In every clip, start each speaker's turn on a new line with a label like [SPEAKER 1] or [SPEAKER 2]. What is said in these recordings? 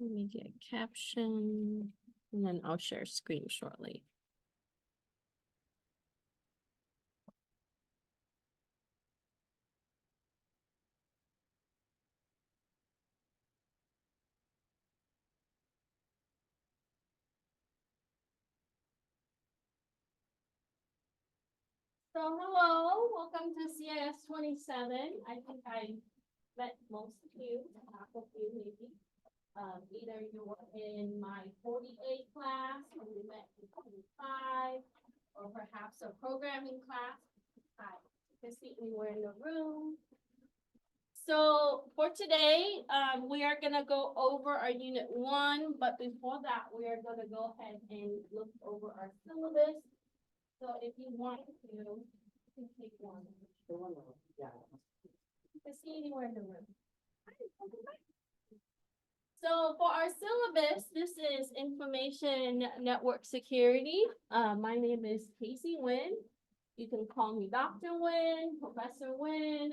[SPEAKER 1] Let me get a caption and then I'll share screen shortly. So hello, welcome to CIS27. I think I met most of you, half of you maybe. Either you were in my 48 class, or we met in 25, or perhaps a programming class. Hi, you can see we were in the room. So for today, we are gonna go over our unit 1, but before that, we are gonna go ahead and look over our syllabus. So if you want to, you can take one. You can see anywhere in the room. So for our syllabus, this is information network security. My name is Casey Nguyen. You can call me Dr. Nguyen, Professor Nguyen.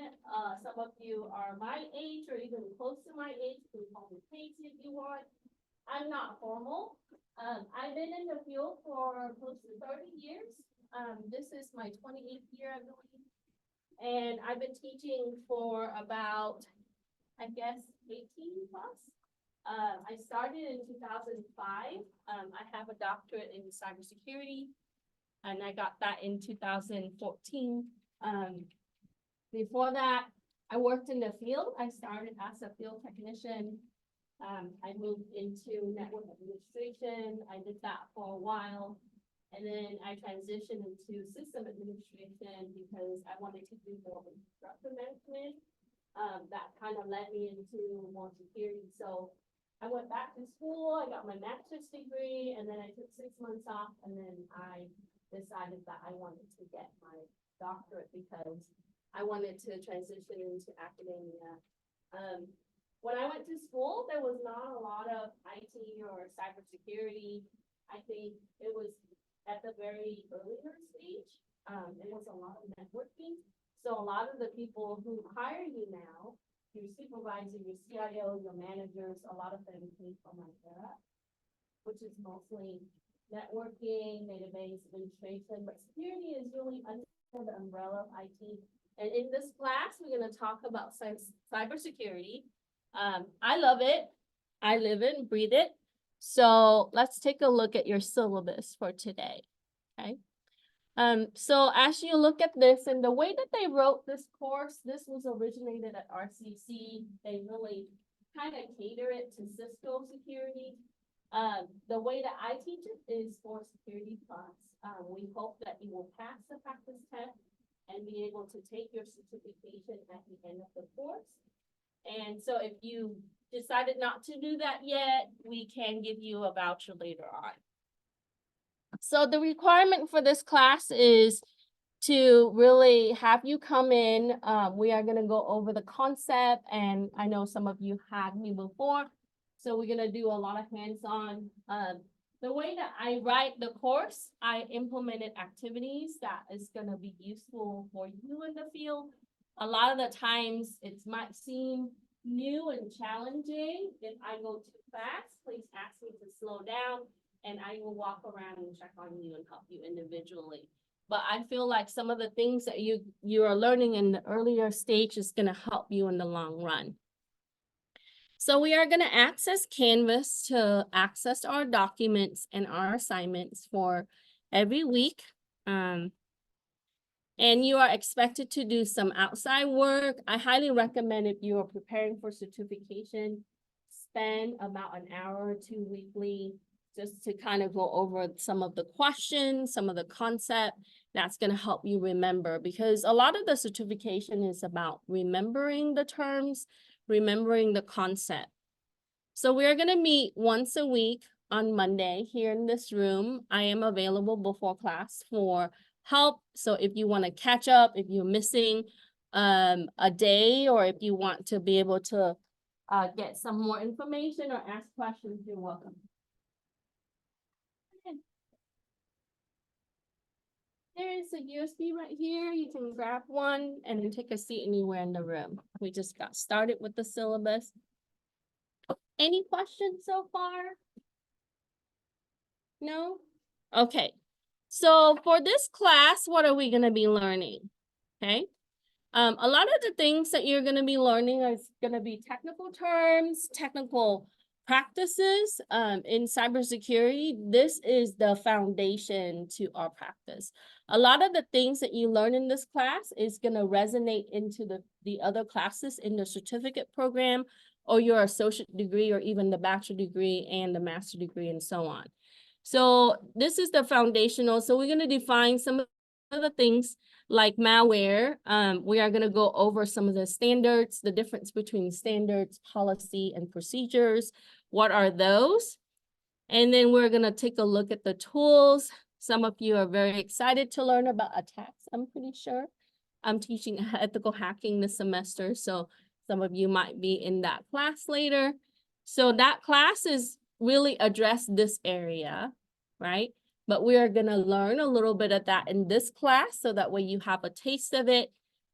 [SPEAKER 1] Some of you are my age or even close to my age. You can call me Casey if you want. I'm not formal. I've been in the field for close to 30 years. This is my 28th year, I believe. And I've been teaching for about, I guess, 18 plus. I started in 2005. I have a doctorate in cybersecurity, and I got that in 2014. Before that, I worked in the field. I started as a field technician. I moved into network administration. I did that for a while. And then I transitioned into system administration because I wanted to do more infrastructure management. That kind of led me into more security. So I went back to school, I got my master's degree, and then I took 6 months off, and then I decided that I wanted to get my doctorate because I wanted to transition into academia. When I went to school, there was not a lot of IT or cybersecurity. I think it was at the very earlier stage. It was a lot of networking. So a lot of the people who hire you now, your supervisor, your CIO, your managers, a lot of them came from my era, which is mostly networking, database administration, but security is really under the umbrella of IT. And in this class, we're going to talk about cybersecurity. I love it. I live it and breathe it. So let's take a look at your syllabus for today, okay? So as you look at this and the way that they wrote this course, this was originated at RCC. They really kind of cater it to Cisco security. The way that I teach it is for Security Plus. We hope that you will pass the practice test and be able to take your certification at the end of the course. And so if you decided not to do that yet, we can give you a voucher later on. So the requirement for this class is to really have you come in. We are going to go over the concept, and I know some of you had me before, so we're going to do a lot of hands-on. The way that I write the course, I implemented activities that is going to be useful for you in the field. A lot of the times it might seem new and challenging. If I go too fast, please ask me to slow down, and I will walk around and check on you and help you individually. But I feel like some of the things that you are learning in the earlier stage is going to help you in the long run. So we are going to access Canvas to access our documents and our assignments for every week. And you are expected to do some outside work. I highly recommend, if you are preparing for certification, spend about an hour or two weekly just to kind of go over some of the questions, some of the concept. That's going to help you remember, because a lot of the certification is about remembering the terms, remembering the concept. So we are going to meet once a week on Monday here in this room. I am available before class for help. So if you want to catch up, if you're missing a day, or if you want to be able to get some more information or ask questions, you're welcome. There is a USB right here. You can grab one and then take a seat anywhere in the room. We just got started with the syllabus. Any questions so far? No? Okay. So for this class, what are we going to be learning? Okay. A lot of the things that you're going to be learning is going to be technical terms, technical practices in cybersecurity. This is the foundation to our practice. A lot of the things that you learn in this class is going to resonate into the other classes in the certificate program or your associate degree or even the bachelor degree and the master degree and so on. So this is the foundational. So we're going to define some of the things like malware. We are going to go over some of the standards, the difference between standards, policy, and procedures. What are those? And then we're going to take a look at the tools. Some of you are very excited to learn about attacks, I'm pretty sure. I'm teaching ethical hacking this semester, so some of you might be in that class later. So that class is really address this area, right? But we are going to learn a little bit of that in this class so that way you have a taste of it.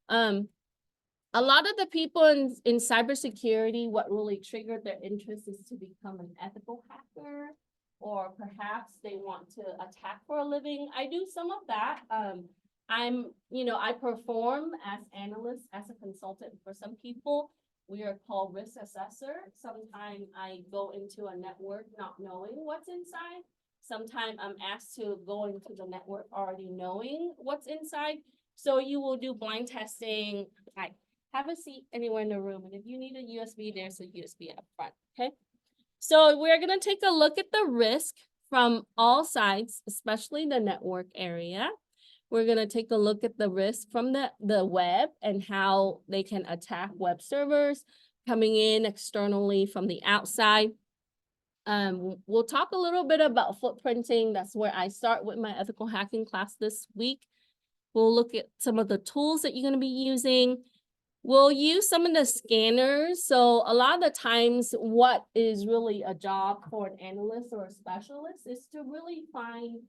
[SPEAKER 1] A lot of the people in cybersecurity, what really triggered their interest is to become an ethical hacker, or perhaps they want to attack for a living. I do some of that. I perform as analyst, as a consultant for some people. We are called risk assessor. Sometimes I go into a network not knowing what's inside. Sometimes I'm asked to go into the network already knowing what's inside. So you will do blind testing. Have a seat anywhere in the room. And if you need a USB, there's a USB up front, okay? So we're gonna take a look at the risk from all sides, especially the network area. We're gonna take a look at the risk from the web and how they can attack web servers coming in externally from the outside. We'll talk a little bit about footprinting. That's where I start with my ethical hacking class this week. We'll look at some of the tools that you're gonna be using. We'll use some of the scanners. So a lot of the times what is really a job for an analyst or a specialist is to really find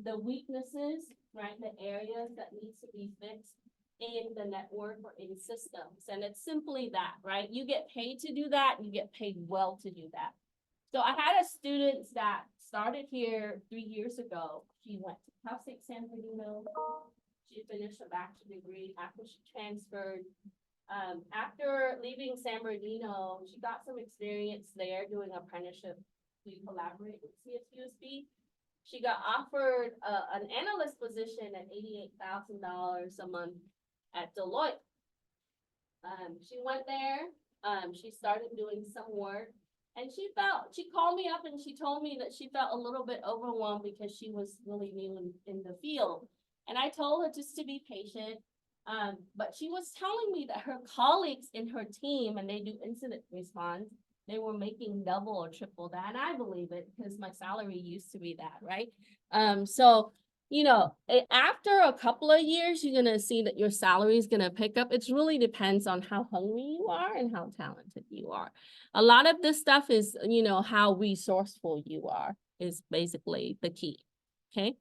[SPEAKER 1] the weaknesses, right? The areas that needs to be fixed in the network or in systems. And it's simply that, right? You get paid to do that. You get paid well to do that. So I had a student that started here 3 years ago. She went to Cal State San Bernardino. She finished a bachelor's degree after she transferred. After leaving San Bernardino, she got some experience there doing apprenticeship. We collaborate with CIS27. She got offered an analyst position at $88,000 a month at Deloitte. She went there. She started doing some work, and she called me up and she told me that she felt a little bit overwhelmed because she was really new in the field. And I told her just to be patient. But she was telling me that her colleagues in her team, and they do incident response, they were making double or triple that. And I believe it because my salary used to be that, right? So, after a couple of years, you're going to see that your salary is going to pick up. It really depends on how hungry you are and how talented you are. A lot of this stuff is, how resourceful you are is basically the key, okay?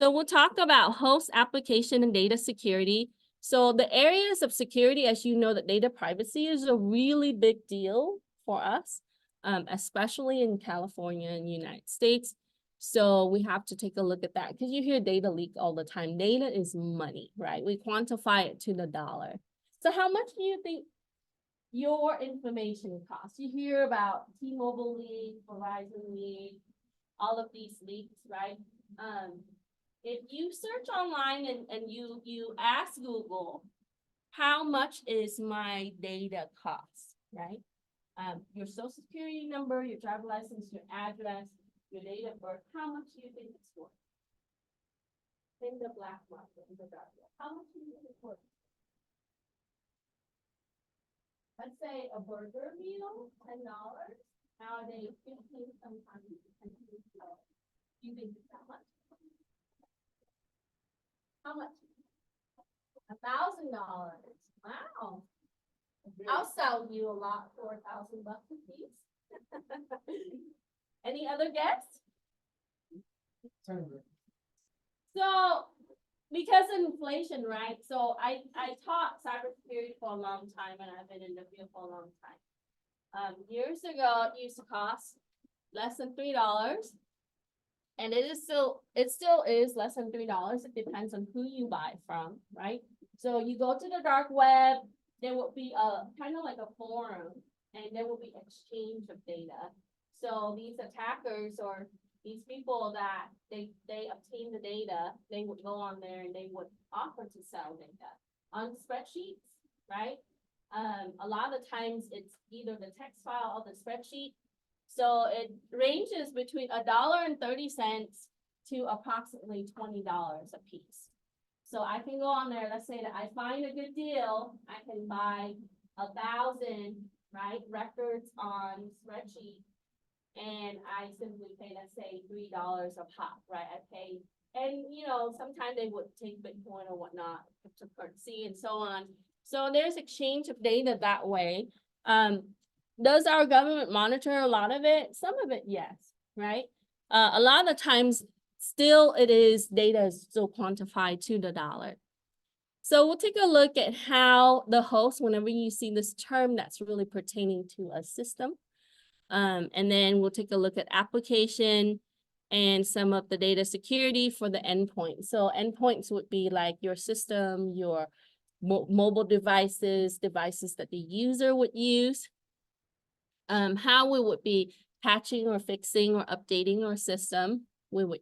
[SPEAKER 1] So we'll talk about host application and data security. So the areas of security, as you know, that data privacy is a really big deal for us, especially in California and the United States. So we have to take a look at that because you hear data leak all the time. Data is money, right? We quantify it to the dollar. So how much do you think your information costs? You hear about T-Mobile leak, Verizon leak, all of these leaks, right? If you search online and you ask Google, how much is my data cost, right? Your social security number, your driver's license, your address, your date of birth, how much do you think it's worth? In the black market, in the dark web, how much do you think it's worth? Let's say a burger meal, $10. Nowadays, 15, sometimes $10. Do you think it's that much? How much? $1,000. Wow. I'll sell you a lot for $1,000 a piece. Any other guess? So, because of inflation, right? So I taught cybersecurity for a long time, and I've been in the field for a long time. Years ago, it used to cost less than $3. And it still is less than $3. It depends on who you buy from, right? So you go to the dark web, there will be a kind of like a forum, and there will be exchange of data. So these attackers or these people that they obtain the data, they would go on there and they would offer to sell data on spreadsheets, right? A lot of the times it's either the text file or the spreadsheet. So it ranges between $1.30 to approximately $20 a piece. So I can go on there, let's say that I find a good deal, I can buy 1,000, right, records on spreadsheet. And I simply pay, let's say, $3 a pop, right? I pay, and you know, sometimes they would take Bitcoin or whatnot, cryptocurrency and so on. So there's exchange of data that way. Does our government monitor a lot of it? Some of it, yes, right? A lot of the times, still it is data is still quantified to the dollar. So we'll take a look at how the host, whenever you see this term that's really pertaining to a system, and then we'll take a look at application and some of the data security for the endpoint. So endpoints would be like your system, your mobile devices that the user would use. How we would be patching or fixing or updating our system. We would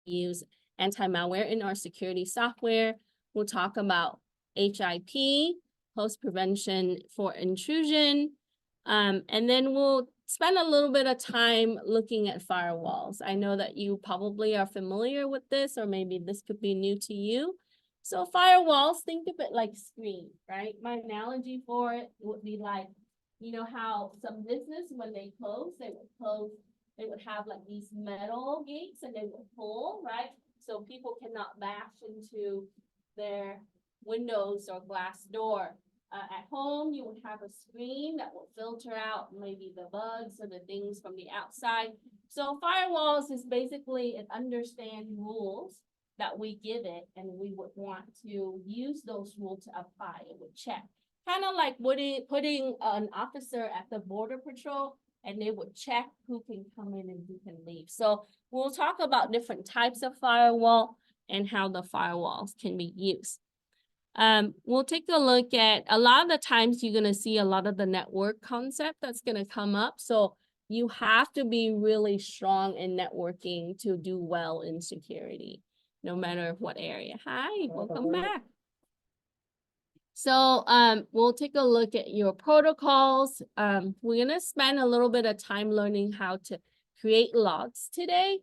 [SPEAKER 1] use anti-malware in our security software. We'll talk about HIP, host prevention for intrusion. And then we'll spend a little bit of time looking at firewalls. I know that you probably are familiar with this, or maybe this could be new to you. So firewalls, think of it like screen, right? My analogy for it would be like, you know how some business, when they would have like these metal gates and they would pull, right? So people cannot bash into their windows or glass door. At home, you would have a screen that will filter out maybe the bugs or the things from the outside. So firewalls is basically it understands rules that we give it, and we would want to use those rules to apply. It would check. Kind of like putting an officer at the border patrol, and they would check who can come in and who can leave. So we'll talk about different types of firewall and how the firewalls can be used. We'll take a look at, a lot of the times you're going to see a lot of the network concept that's going to come up. So you have to be really strong in networking to do well in security, no matter what area. Hi, welcome back. So we'll take a look at your protocols. We're going to spend a little bit of time learning how to create logs today.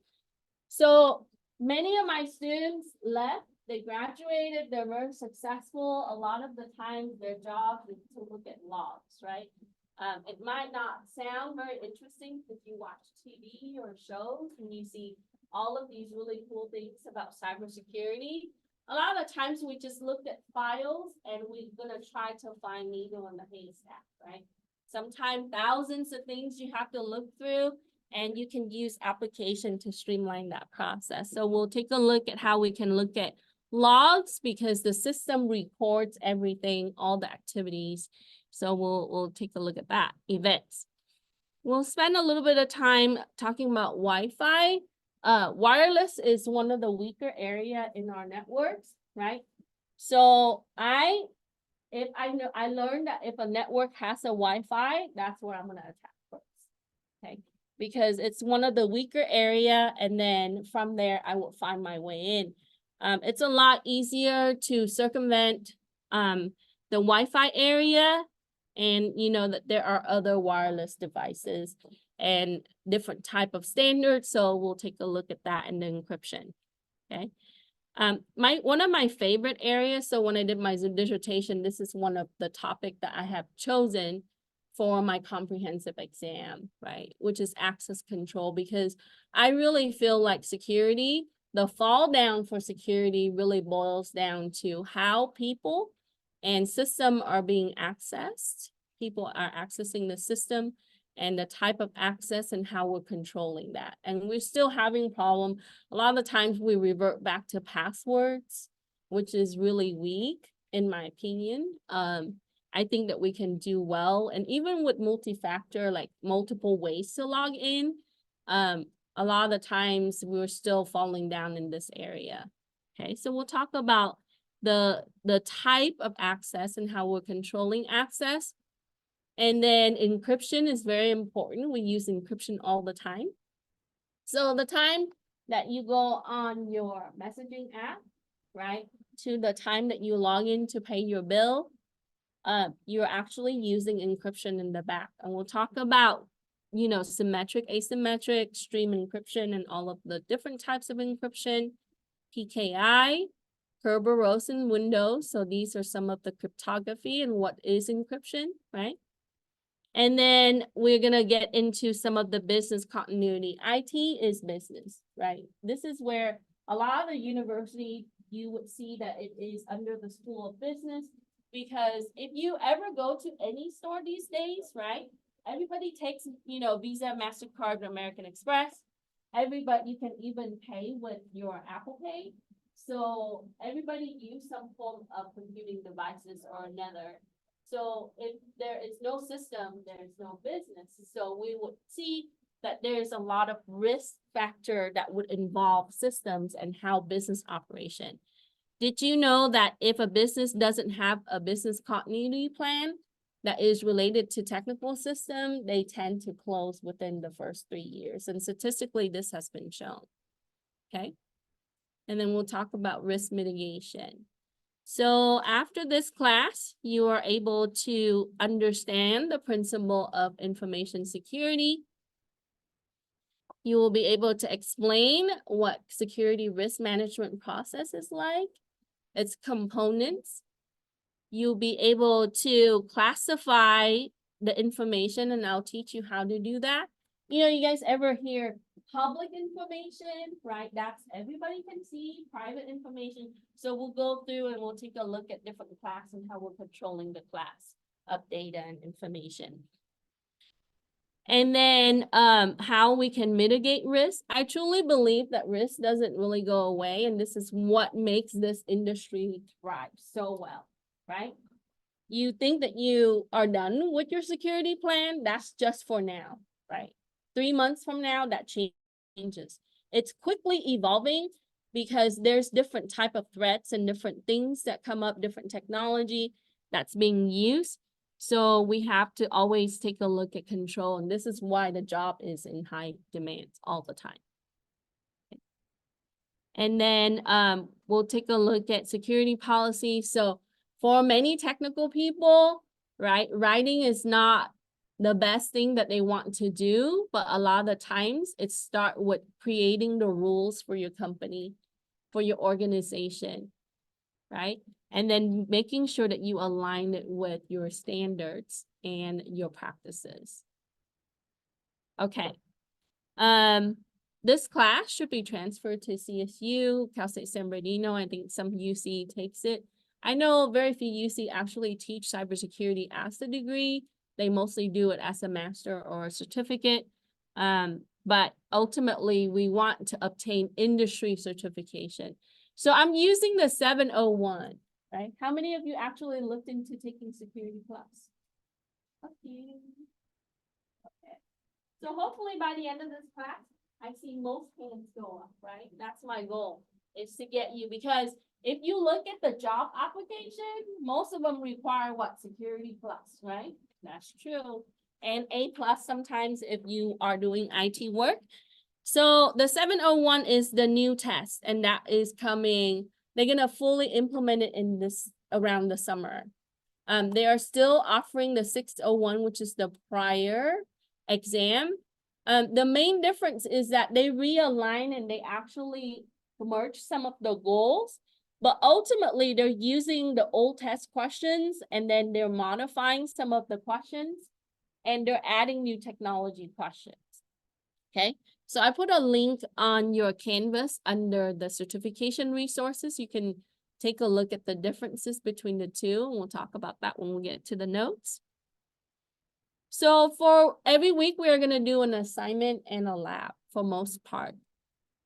[SPEAKER 1] So many of my students left. They graduated, they're very successful. A lot of the times their job is to look at logs, right? It might not sound very interesting if you watch TV or shows and you see all of these really cool things about cybersecurity. A lot of the times we just looked at files and we're gonna try to find needle in the haystack, right? Sometimes thousands of things you have to look through, and you can use application to streamline that process. So we'll take a look at how we can look at logs, because the system records everything, all the activities. So we'll take a look at that. Events. We'll spend a little bit of time talking about Wi-Fi. Wireless is one of the weaker area in our networks, right? So I learned that if a network has a Wi-Fi, that's where I'm gonna attack first, okay? Because it's one of the weaker area, and then from there I will find my way in. It's a lot easier to circumvent the Wi-Fi area, and you know that there are other wireless devices and different type of standards. So we'll take a look at that in the encryption. Okay. One of my favorite areas. So when I did my dissertation, this is one of the topic that I have chosen for my comprehensive exam, right? Which is access control, because I really feel like security, the fall down for security really boils down to how people and system are being accessed. People are accessing the system and the type of access and how we're controlling that. And we're still having a problem. A lot of the times we revert back to passwords, which is really weak, in my opinion.
[SPEAKER 2] I think that we can do well. And even with multi-factor, like multiple ways to log in, a lot of the times we're still falling down in this area. Okay, so we'll talk about the type of access and how we're controlling access. And then encryption is very important. We use encryption all the time. So the time that you go on your messaging app, right, to the time that you log in to pay your bill, you're actually using encryption in the back. And we'll talk about, you know, symmetric, asymmetric, stream encryption, and all of the different types of encryption, PKI, Kerberos in Windows. So these are some of the cryptography and what is encryption, right? And then we're gonna get into some of the business continuity. IT is business, right? This is where a lot of the university, you would see that it is under the School of Business, because if you ever go to any store these days, right? Everybody takes, you know, Visa, MasterCard, American Express. Everybody, you can even pay with your Apple Pay. So everybody use some form of computing devices or another. So if there is no system, there's no business. So we would see that there's a lot of risk factor that would involve systems and how business operation. Did you know that if a business doesn't have a business continuity plan that is related to technical system, they tend to close within the first 3 years. And statistically, this has been shown. Okay. And then we'll talk about risk mitigation. So after this class, you are able to understand the principle of information security. You will be able to explain what security risk management process is like, its components. You'll be able to classify the information, and I'll teach you how to do that. You know, you guys ever hear public information, right? That's everybody can see, private information. So we'll go through and we'll take a look at different class and how we're controlling the class of data and information. And then how we can mitigate risk. I truly believe that risk doesn't really go away, and this is what makes this industry thrive so well, right? You think that you are done with your security plan, that's just for now, right? 3 months from now, that changes. It's quickly evolving because there's different type of threats and different things that come up, different technology that's being used. So we have to always take a look at control, and this is why the job is in high demand all the time. Okay. And then we'll take a look at security policy. So for many technical people, right, writing is not the best thing that they want to do, but a lot of the times it starts with creating the rules for your company, for your organization, right? And then making sure that you align it with your standards and your practices. Okay. This class should be transferred to CSU, Cal State San Bernardino. I think some UC takes it. I know very few UC actually teach cybersecurity as a degree. They mostly do it as a master or a certificate. But ultimately, we want to obtain industry certification. So I'm using the 701, right? How many of you actually looked into taking Security Plus? Okay. Okay. So hopefully by the end of this class, I see most hands go up, right? That's my goal, is to get you, because if you look at the job application, most of them require what? Security Plus, right? That's true. And A+ sometimes if you are doing IT work. So the 701 is the new test, and that is coming. They're gonna fully implement it in this around the summer. They are still offering the 601, which is the prior exam. The main difference is that they realign and they actually merge some of the goals, but ultimately they're using the old test questions and then they're modifying some of the questions and they're adding new technology questions. Okay, so I put a link on your Canvas under the certification resources. You can take a look at the differences between the two, and we'll talk about that when we get to the notes. So for every week, we are going to do an assignment and a lab for most part,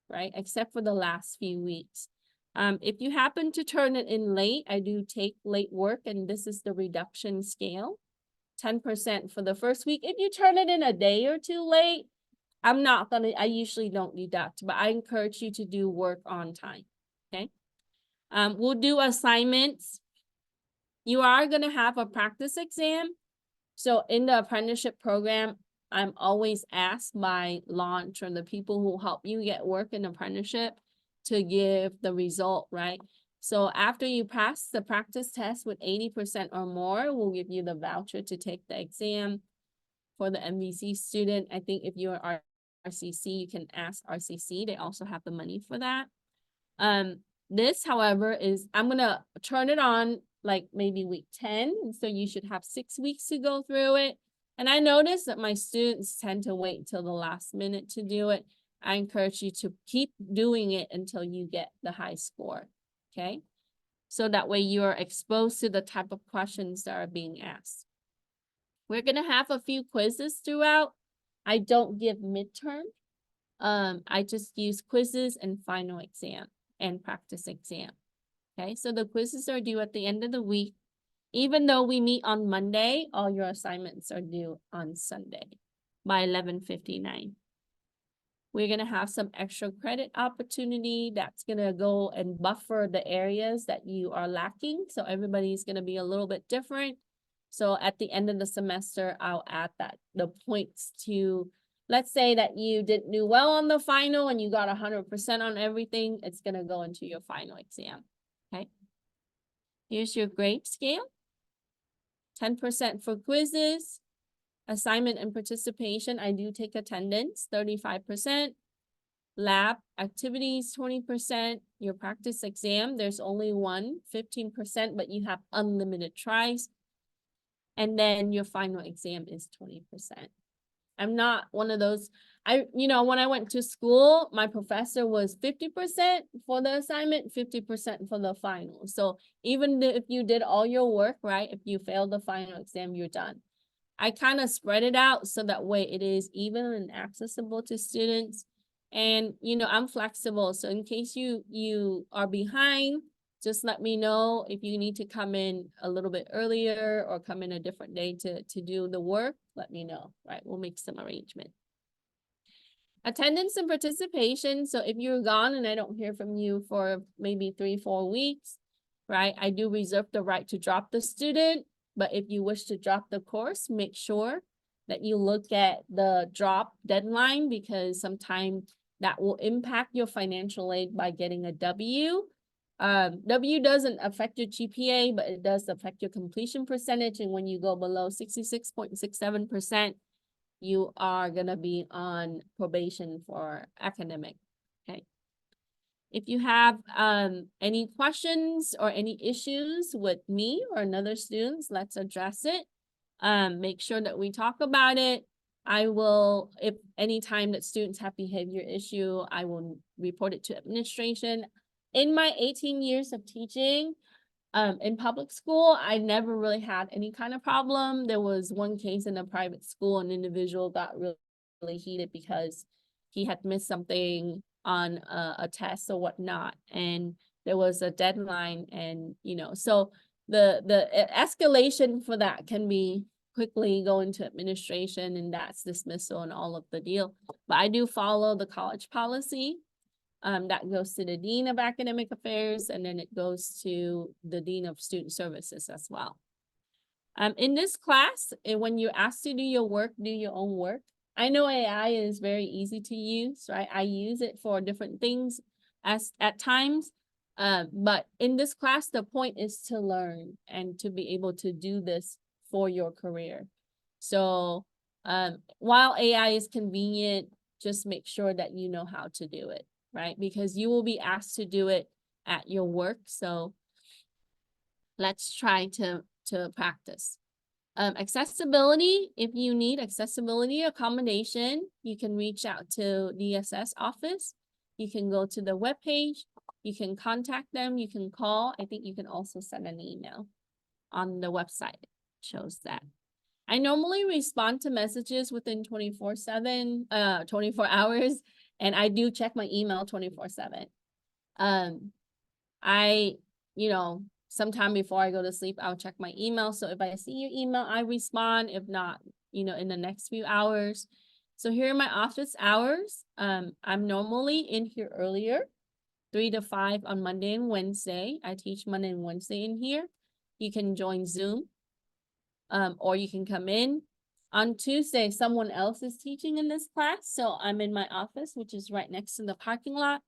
[SPEAKER 2] right? Except for the last few weeks. If you happen to turn it in late, I do take late work, and this is the reduction scale. 10% for the first week. If you turn it in a day or two late, I usually don't deduct, but I encourage you to do work on time, okay? We'll do assignments. You are gonna have a practice exam. So in the apprenticeship program, I'm always asked by launch or the people who help you get work in apprenticeship to give the result, right? So after you pass the practice test with 80% or more, we'll give you the voucher to take the exam. For the MVC student, I think if you're RCC, you can ask RCC. They also have the money for that. This, however, is I'm gonna turn it on like maybe week 10. And so you should have 6 weeks to go through it. And I noticed that my students tend to wait till the last minute to do it. I encourage you to keep doing it until you get the high score, okay? So that way you're exposed to the type of questions that are being asked. We're gonna have a few quizzes throughout. I don't give midterm. I just use quizzes and final exam and practice exam. Okay, so the quizzes are due at the end of the week. Even though we meet on Monday, all your assignments are due on Sunday by 11:59. We're gonna have some extra credit opportunity that's gonna go and buffer the areas that you are lacking. So everybody's gonna be a little bit different. So at the end of the semester, I'll add the points to, let's say that you didn't do well on the final and you got 100% on everything, it's gonna go into your final exam, okay? Here's your grade scale. 10% for quizzes, assignment and participation. I do take attendance, 35%. Lab activities, 20%. Your practice exam, there's only one, 15%, but you have unlimited tries. And then your final exam is 20%. I'm not one of those, when I went to school, my professor was 50% for the assignment, 50% for the final. So even if you did all your work, right, if you failed the final exam, you're done. I kind of spread it out so that way it is even and accessible to students. And, I'm flexible. So in case you are behind, just let me know if you need to come in a little bit earlier or come in a different day to do the work, let me know, right? We'll make some arrangement. Attendance and participation. So if you're gone and I don't hear from you for maybe 3-4 weeks, right? I do reserve the right to drop the student, but if you wish to drop the course, make sure that you look at the drop deadline because sometimes that will impact your financial aid by getting a W. W doesn't affect your GPA, but it does affect your completion percentage. And when you go below 66.67%, you are gonna be on probation for academic, okay? If you have any questions or any issues with me or another students, let's address it. Make sure that we talk about it. I will, if any time that students have behavior issue, I will report it to administration. In my 18 years of teaching in public school, I never really had any kind of problem. There was one case in a private school, an individual got really heated because he had missed something on a test or whatnot, and there was a deadline, and so the escalation for that can be quickly go into administration, and that's dismissal and all of the deal. But I do follow the college policy. That goes to the Dean of Academic Affairs, and then it goes to the Dean of Student Services as well. In this class, when you're asked to do your work, do your own work. I know AI is very easy to use, right? I use it for different things at times. But in this class, the point is to learn and to be able to do this for your career. So while AI is convenient, just make sure that you know how to do it, right? Because you will be asked to do it at your work. So let's try to practice. Accessibility, if you need accessibility accommodation, you can reach out to DSS office. You can go to the webpage. You can contact them. You can call. I think you can also send an email on the website. It shows that. I normally respond to messages within 24 hours, and I do check my email 24/7. I, sometime before I go to sleep, I'll check my email. So if I see your email, I respond. If not, in the next few hours. So here are my office hours. I'm normally in here earlier, 3 to 5 on Monday and Wednesday. I teach Monday and Wednesday in here. You can join Zoom, or you can come in. On Tuesday, someone else is teaching in this class, so I'm in my office, which is right next to the parking lot.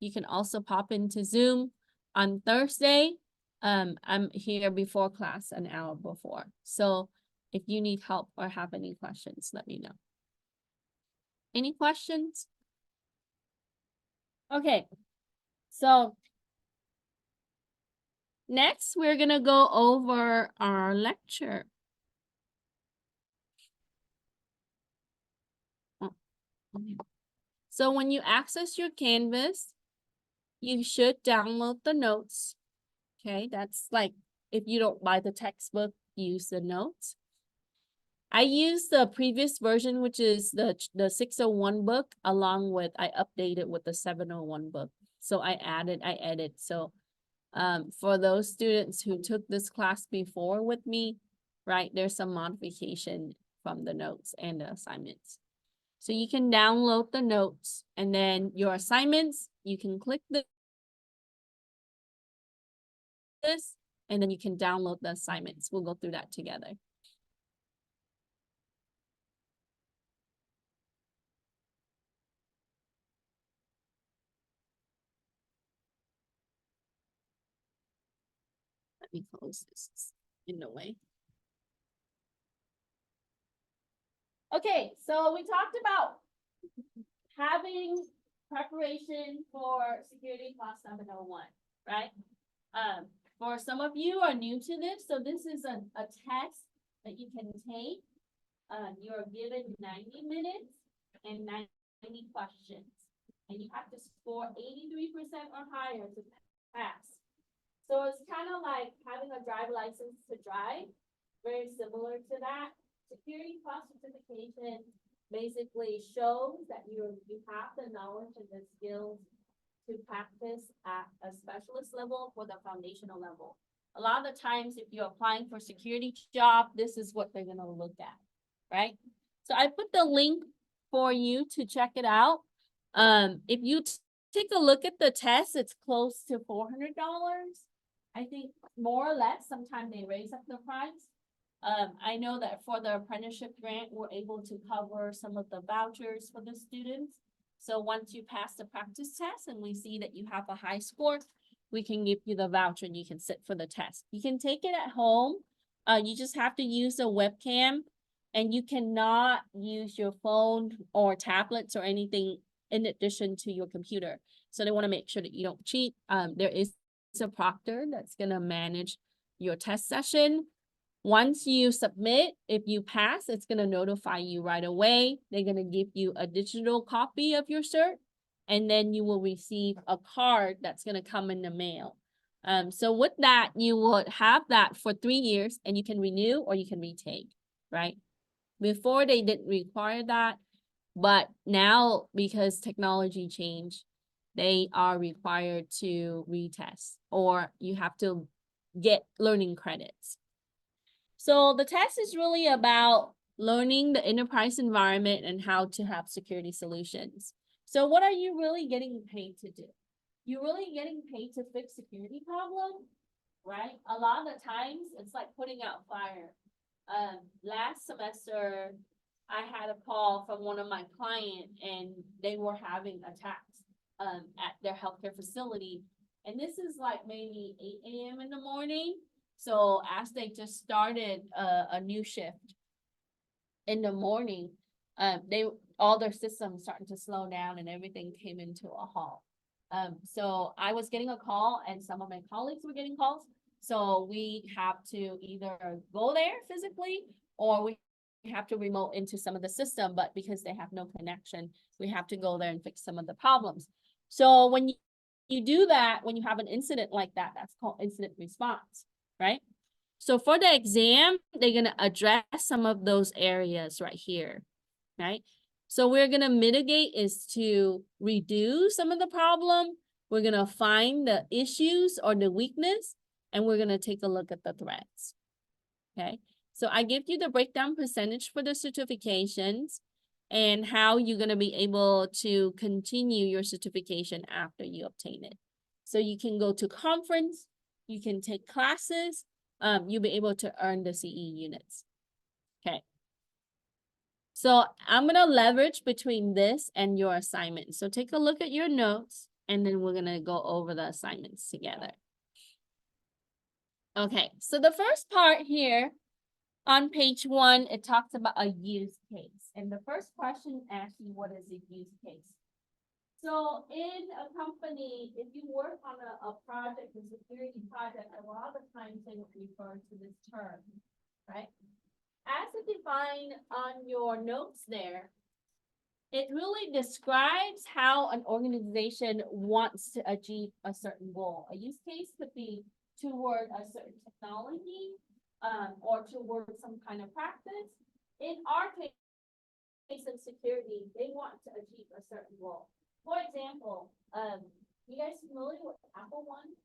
[SPEAKER 2] You can also pop into Zoom. On Thursday, I'm here before class, an hour before. So if you need help or have any questions, let me know. Any questions? Okay, so next we're gonna go over our lecture. So when you access your Canvas, you should download the notes. Okay, that's like, if you don't buy the textbook, use the notes. I use the previous version, which is the 601 book, along with, I updated with the 701 book. So I added. So for those students who took this class before with me, right, there's some modification from the notes and the assignments. So you can download the notes, and then your assignments, you can click this, and then you can download the assignments. We'll go through that together. Let me close this in the way. Okay, so we talked about having preparation for security class 701, right? For some of you are new to this, so this is a test that you can take. You're given 90 minutes and 90 questions, and you have to score 83% or higher to pass. So it's kind of like having a driver license to drive, very similar to that. Security class certification basically shows that you have the knowledge and the skills to practice at a specialist level for the foundational level. A lot of the times, if you're applying for security job, this is what they're gonna look at, right? So I put the link for you to check it out. If you take a look at the test, it's close to $400. I think more or less, sometimes they raise up the price. I know that for the apprenticeship grant, we're able to cover some of the vouchers for the students. So once you pass the practice test and we see that you have a high score, we can give you the voucher and you can sit for the test. You can take it at home. You just have to use a webcam, and you cannot use your phone or tablets or anything in addition to your computer. So they want to make sure that you don't cheat. There is a proctor that's going to manage your test session. Once you submit, if you pass, it's going to notify you right away. They're going to give you a digital copy of your cert, and then you will receive a card that's going to come in the mail. So with that, you will have that for 3 years, and you can renew or you can retake, right? Before, they didn't require that, but now, because technology changed, they are required to retest, or you have to get learning credits. So the test is really about learning the enterprise environment and how to have security solutions. So what are you really getting paid to do? You're really getting paid to fix security problems, right? A lot of the times, it's like putting out fire. Last semester, I had a call from one of my clients, and they were having attacks at their healthcare facility. And this is like maybe 8 a.m. in the morning. So as they just started a new shift in the morning, all their systems starting to slow down and everything came into a halt. So I was getting a call, and some of my colleagues were getting calls. So we have to either go there physically, or we have to remote into some of the system, but because they have no connection, we have to go there and fix some of the problems. So when you do that, when you have an incident like that, that's called incident response, right? So for the exam, they're going to address some of those areas right here, right? So we're going to mitigate is to reduce some of the problem, We're gonna find the issues or the weakness, and we're gonna take a look at the threats. Okay, so I give you the breakdown percentage for the certifications and how you're gonna be able to continue your certification after you obtain it. So you can go to conference, you can take classes, you'll be able to earn the CE units. Okay. So I'm gonna leverage between this and your assignment. So take a look at your notes and then we're gonna go over the assignments together. Okay, so the first part here on page 1, it talks about a use case. And the first question asks you, what is a use case? So in a company, if you work on a project, a security project, a lot of times they would refer to this term, right? As it defined on your notes there, it really describes how an organization wants to achieve a certain goal. A use case could be toward a certain technology, or toward some kind of practice. In our case of security, they want to achieve a certain goal. For example, you guys familiar with Apple One,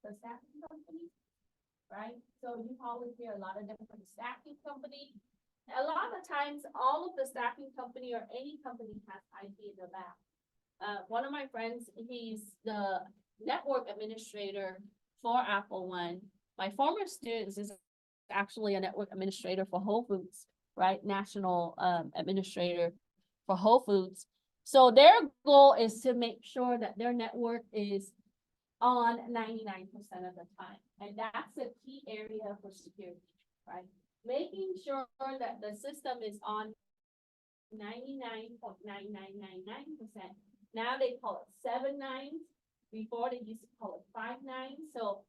[SPEAKER 2] the staffing company, right? So you probably hear a lot of different staffing companies. A lot of times, all of the staffing company or any company has IT in the back. One of my friends, he's the network administrator for Apple One. My former students is actually a network administrator for Whole Foods, right? National administrator for Whole Foods. So their goal is to make sure that their network is on 99% of the time. And that's a key area for security, right? Making sure that the system is on 99.9999%. Now they call it 7 nines. Before they used to call it 5 nines. So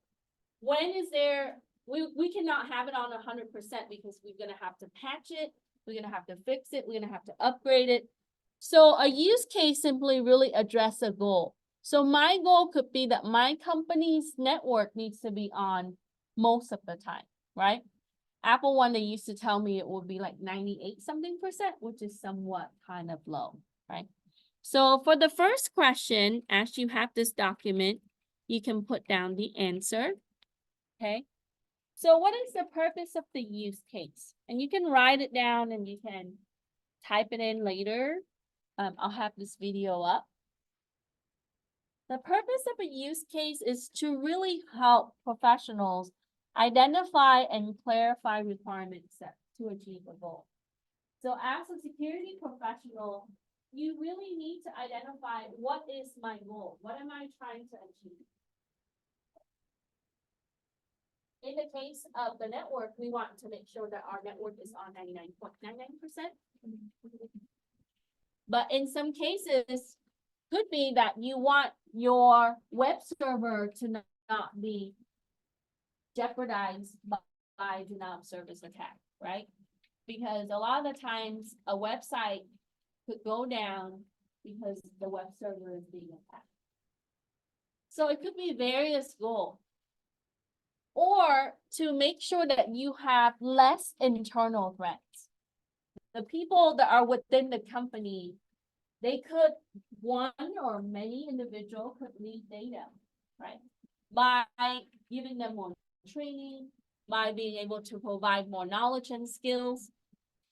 [SPEAKER 2] when is there, we cannot have it on 100% because we're gonna have to patch it, we're gonna have to fix it, we're gonna have to upgrade it. So a use case simply really address a goal. So my goal could be that my company's network needs to be on most of the time, right? Apple One, they used to tell me it would be like 98 something percent, which is somewhat kind of low, right? So for the first question, as you have this document, you can put down the answer, okay? So what is the purpose of the use case? And you can write it down and you can type it in later. I'll have this video up. The purpose of a use case is to really help professionals identify and clarify requirements set to achieve a goal. So as a security professional, you really need to identify what is my goal? What am I trying to achieve? In the case of the network, we want to make sure that our network is on 99.99%. But in some cases, could be that you want your web server to not be jeopardized by denial of service attack, right? Because a lot of the times a website could go down because the web server is being attacked. So it could be various goals. Or to make sure that you have less internal threats. The people that are within the company, they could, one or many individuals could leak data, right? By giving them more training, by being able to provide more knowledge and skills.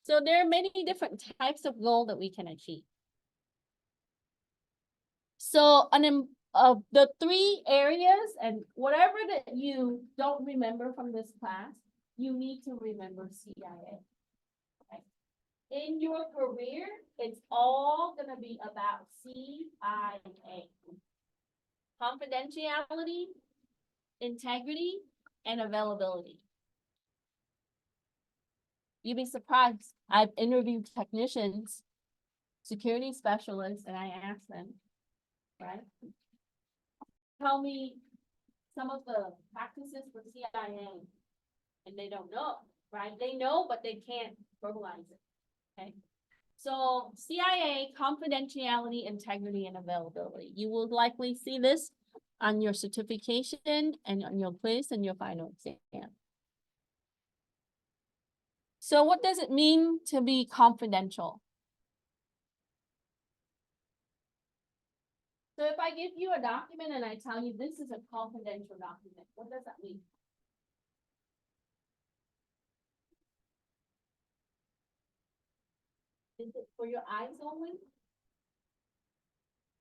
[SPEAKER 2] So there are many different types of goals that we can achieve. So of the 3 areas, and whatever that you don't remember from this class, you need to remember CIA. Okay? In your career, it's all gonna be about CIA. Confidentiality, integrity, and availability. You'd be surprised. I've interviewed technicians, security specialists, and I asked them, right? Tell me some of the practices for CIA, and they don't know, right? They know, but they can't verbalize it, okay? So CIA, confidentiality, integrity, and availability. You will likely see this on your certification and on your quiz and your final exam. So what does it mean to be confidential?
[SPEAKER 1] So if I give you a document and I tell you this is a confidential document, what does that mean? Is it for your eyes only?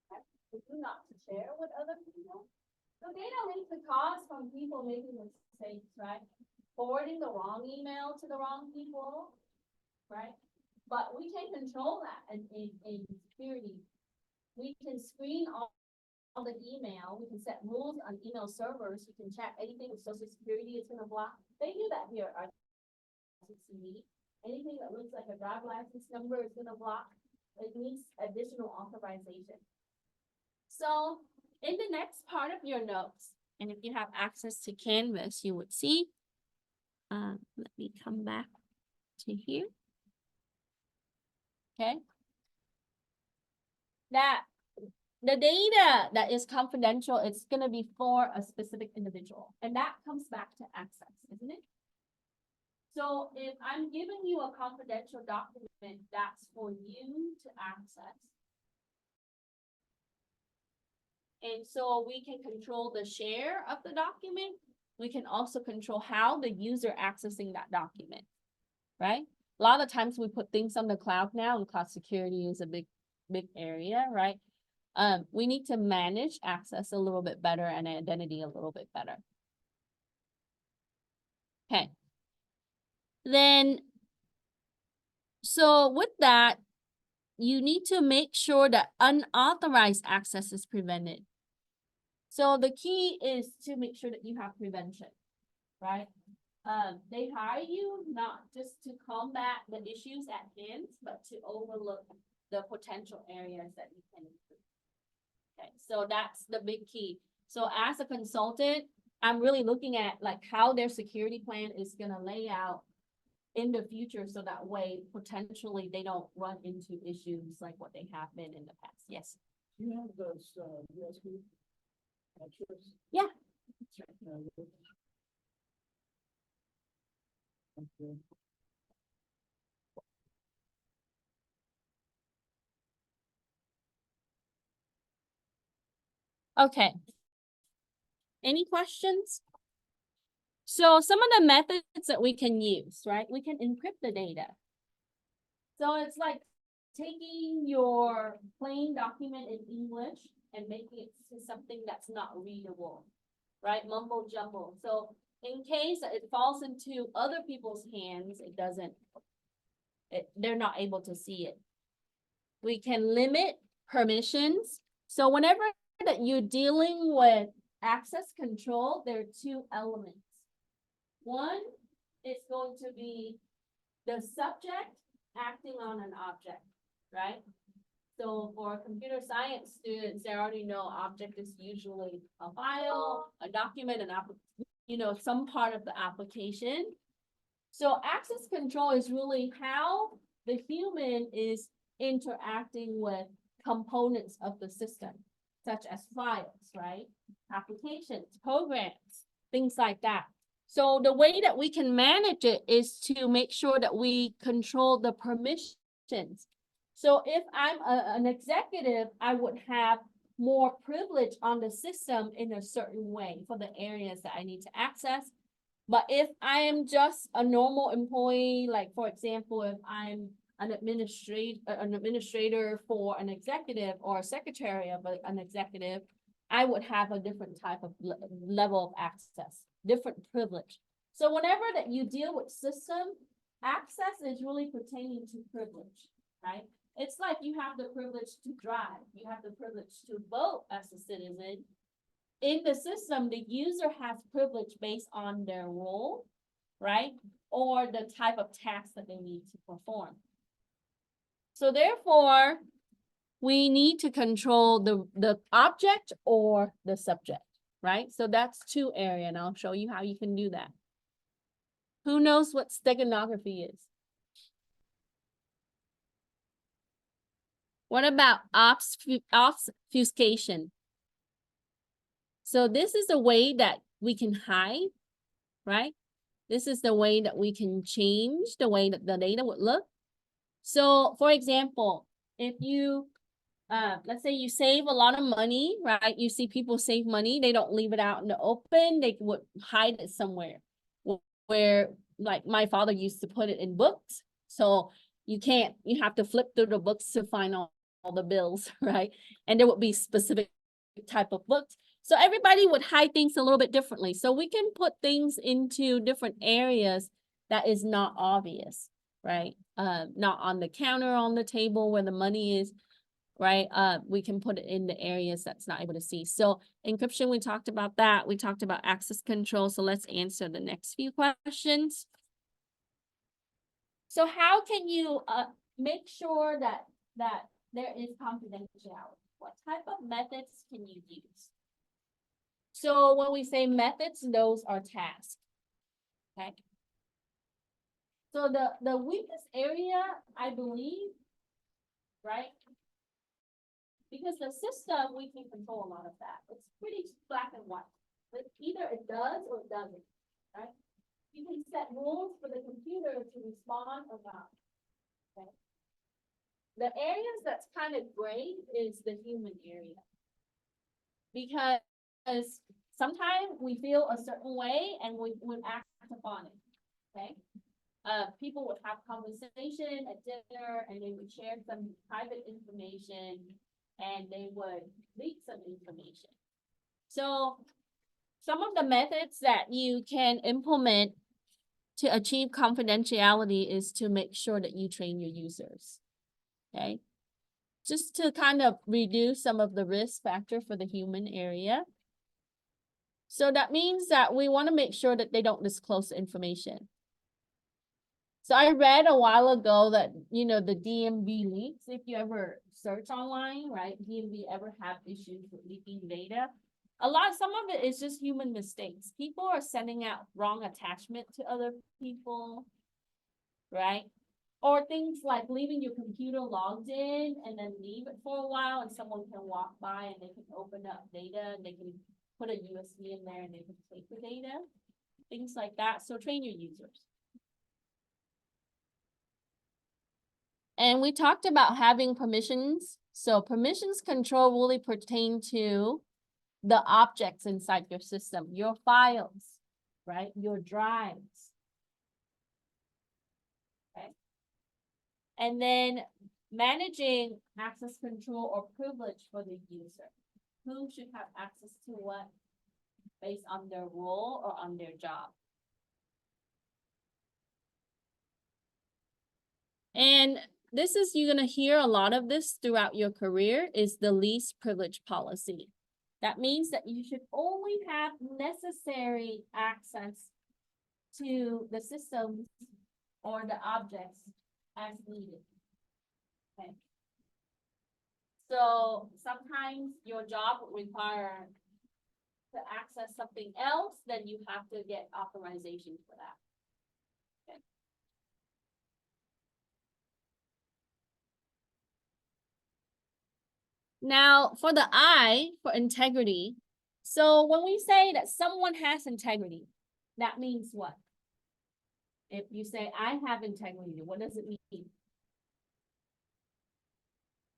[SPEAKER 1] For you not to share with other people? So data leaks can cause from people making mistakes, right? Forwarding the wrong email to the wrong people, right? But we can control that in security. We can screen all the email, we can set rules on email servers, you can check anything with social security is gonna block. They do that here at RCCD. Anything that looks like a driver license number is gonna block. It needs additional authorization. So in the next part of your notes, and if you have access to Canvas, you would see. Let me come back to here. Okay. That the data that is confidential, it's gonna be for a specific individual, and that comes back to access, isn't it? So if I'm giving you a confidential document, that's for you to access. And so we can control the share of the document. We can also control how the user accessing that document, right? A lot of times we put things on the cloud now, and cloud security is a big area, right? We need to manage access a little bit better and identity a little bit better. Okay. Then, so with that, you need to make sure that unauthorized access is prevented. So the key is to make sure that you have prevention, right? They hire you not just to combat the issues at hand, but to overlook the potential areas that you can improve. Okay, so that's the big key. So as a consultant, I'm really looking at like how their security plan is gonna lay out in the future, so that way potentially they don't run into issues like what they have been in the past. Yes.
[SPEAKER 3] You have those USB metrics?
[SPEAKER 1] Yeah.
[SPEAKER 3] Okay.
[SPEAKER 2] Okay. Any questions? So some of the methods that we can use, right? We can encrypt the data. So it's like taking your plain document in English and making it to something that's not readable, right? Mumbo jumbo. So in case it falls into other people's hands, they're not able to see it. We can limit permissions. So whenever that you're dealing with access control, there are two elements. One is going to be the subject acting on an object, right? So for computer science students, they already know object is usually a file, a document, some part of the application. So access control is really how the human is interacting with components of the system, such as files, right? Applications, programs, things like that. So the way that we can manage it is to make sure that we control the permissions. So if I'm an executive, I would have more privilege on the system in a certain way for the areas that I need to access. But if I am just a normal employee, like for example, if I'm an administrator for an executive or a secretary of an executive, I would have a different type of level of access, different privilege. So whenever that you deal with system, access is really pertaining to privilege, right? It's like you have the privilege to drive, you have the privilege to vote as a citizen. In the system, the user has privilege based on their role, right? Or the type of task that they need to perform. So therefore, we need to control the object or the subject, right? So that's two areas, and I'll show you how you can do that. Who knows what steganography is? What about obfuscation? So this is a way that we can hide, right? This is the way that we can change the way that the data would look. So for example, if you let's say you save a lot of money, right? You see people save money, they don't leave it out in the open, they would hide it somewhere. Where, like, my father used to put it in books, so you have to flip through the books to find all the bills, right? And there would be specific type of books. So everybody would hide things a little bit differently. So we can put things into different areas that is not obvious, right? Not on the counter, on the table where the money is, right? We can put it in the areas that's not able to see. So encryption, we talked about that. We talked about access control. So let's answer the next few questions. So how can you make sure that there is confidentiality? What type of methods can you use? So when we say methods, those are tasks. Okay. So the weakest area, I believe, right? Because the system, we can control a lot of that. It's pretty black and white. But either it does or it doesn't, right? You can set rules for the computer to respond or not. Okay. The areas that's kind of gray is the human area. Because sometimes we feel a certain way and we would act upon it, okay? People would have conversation at dinner and they would share some private information and they would leak some information. So some of the methods that you can implement to achieve confidentiality is to make sure that you train your users, okay? Just to kind of reduce some of the risk factor for the human area. So that means that we want to make sure that they don't disclose information. So I read a while ago that, you know, the DMV leaks, if you ever search online, right? DMV ever have issues with leaking data? Some of it is just human mistakes. People are sending out wrong attachment to other people, right? Or things like leaving your computer logged in and then leave it for a while and someone can walk by and they can open up data and they can put a USB in there and they can take the data, things like that. So train your users. And we talked about having permissions. So permissions control really pertain to the objects inside your system, your files, right? Your drives. Okay. And then managing access control or privilege for the user. Who should have access to what based on their role or on their job. And this is, you're going to hear a lot of this throughout your career, is the least privilege policy. That means that you should only have necessary access to the systems or the objects as needed. Okay. So sometimes your job would require to access something else, then you have to get authorization for that. Okay. Now, for the I, for integrity, so when we say that someone has integrity, that means what? If you say, I have integrity, what does it mean?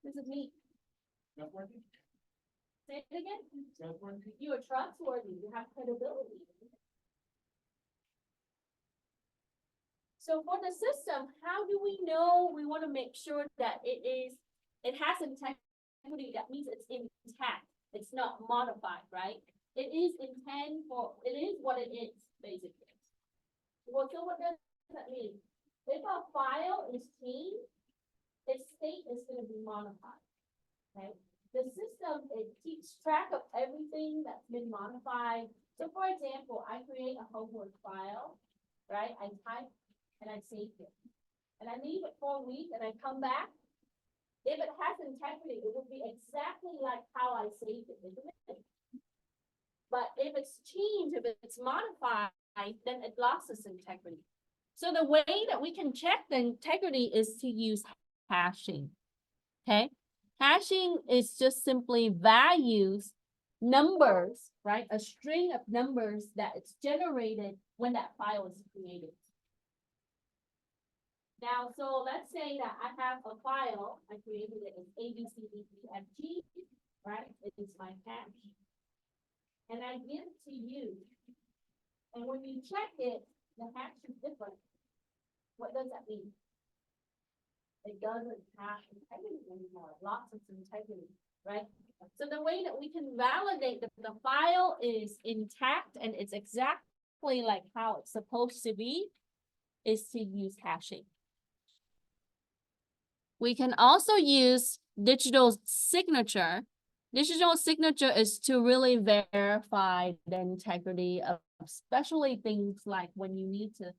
[SPEAKER 2] What does it mean?
[SPEAKER 3] Trustworthy?
[SPEAKER 2] Say it again.
[SPEAKER 3] Trustworthy?
[SPEAKER 2] You are trustworthy, you have credibility. So for the system, how do we know? We want to make sure that it has integrity. That means it's intact. It's not modified, right? It is it is what it is, basically. Well, so what does that mean? If a file is changed, its state is going to be modified, okay? The system, it keeps track of everything that's been modified. So for example, I create a homework file, right? I type and I save it. And I leave it for a week and I come back. If it has integrity, it will be exactly like how I saved it, isn't it? But if it's changed, if it's modified, then it lost its integrity. So the way that we can check the integrity is to use hashing, okay? Hashing is just simply values, numbers, right? A string of numbers that it's generated when that file is created.
[SPEAKER 1] Now, so let's say that I have a file, I created it as ABCDEFG, right? It's my hash. And I give it to you. And when you check it, the hash is different. What does that mean? It doesn't have integrity anymore, lots of integrity, right? So the way that we can validate that the file is intact and it's exactly like how it's supposed to be is to use hashing. We can also use digital signature. Digital signature is to really verify the integrity of especially things like when you need to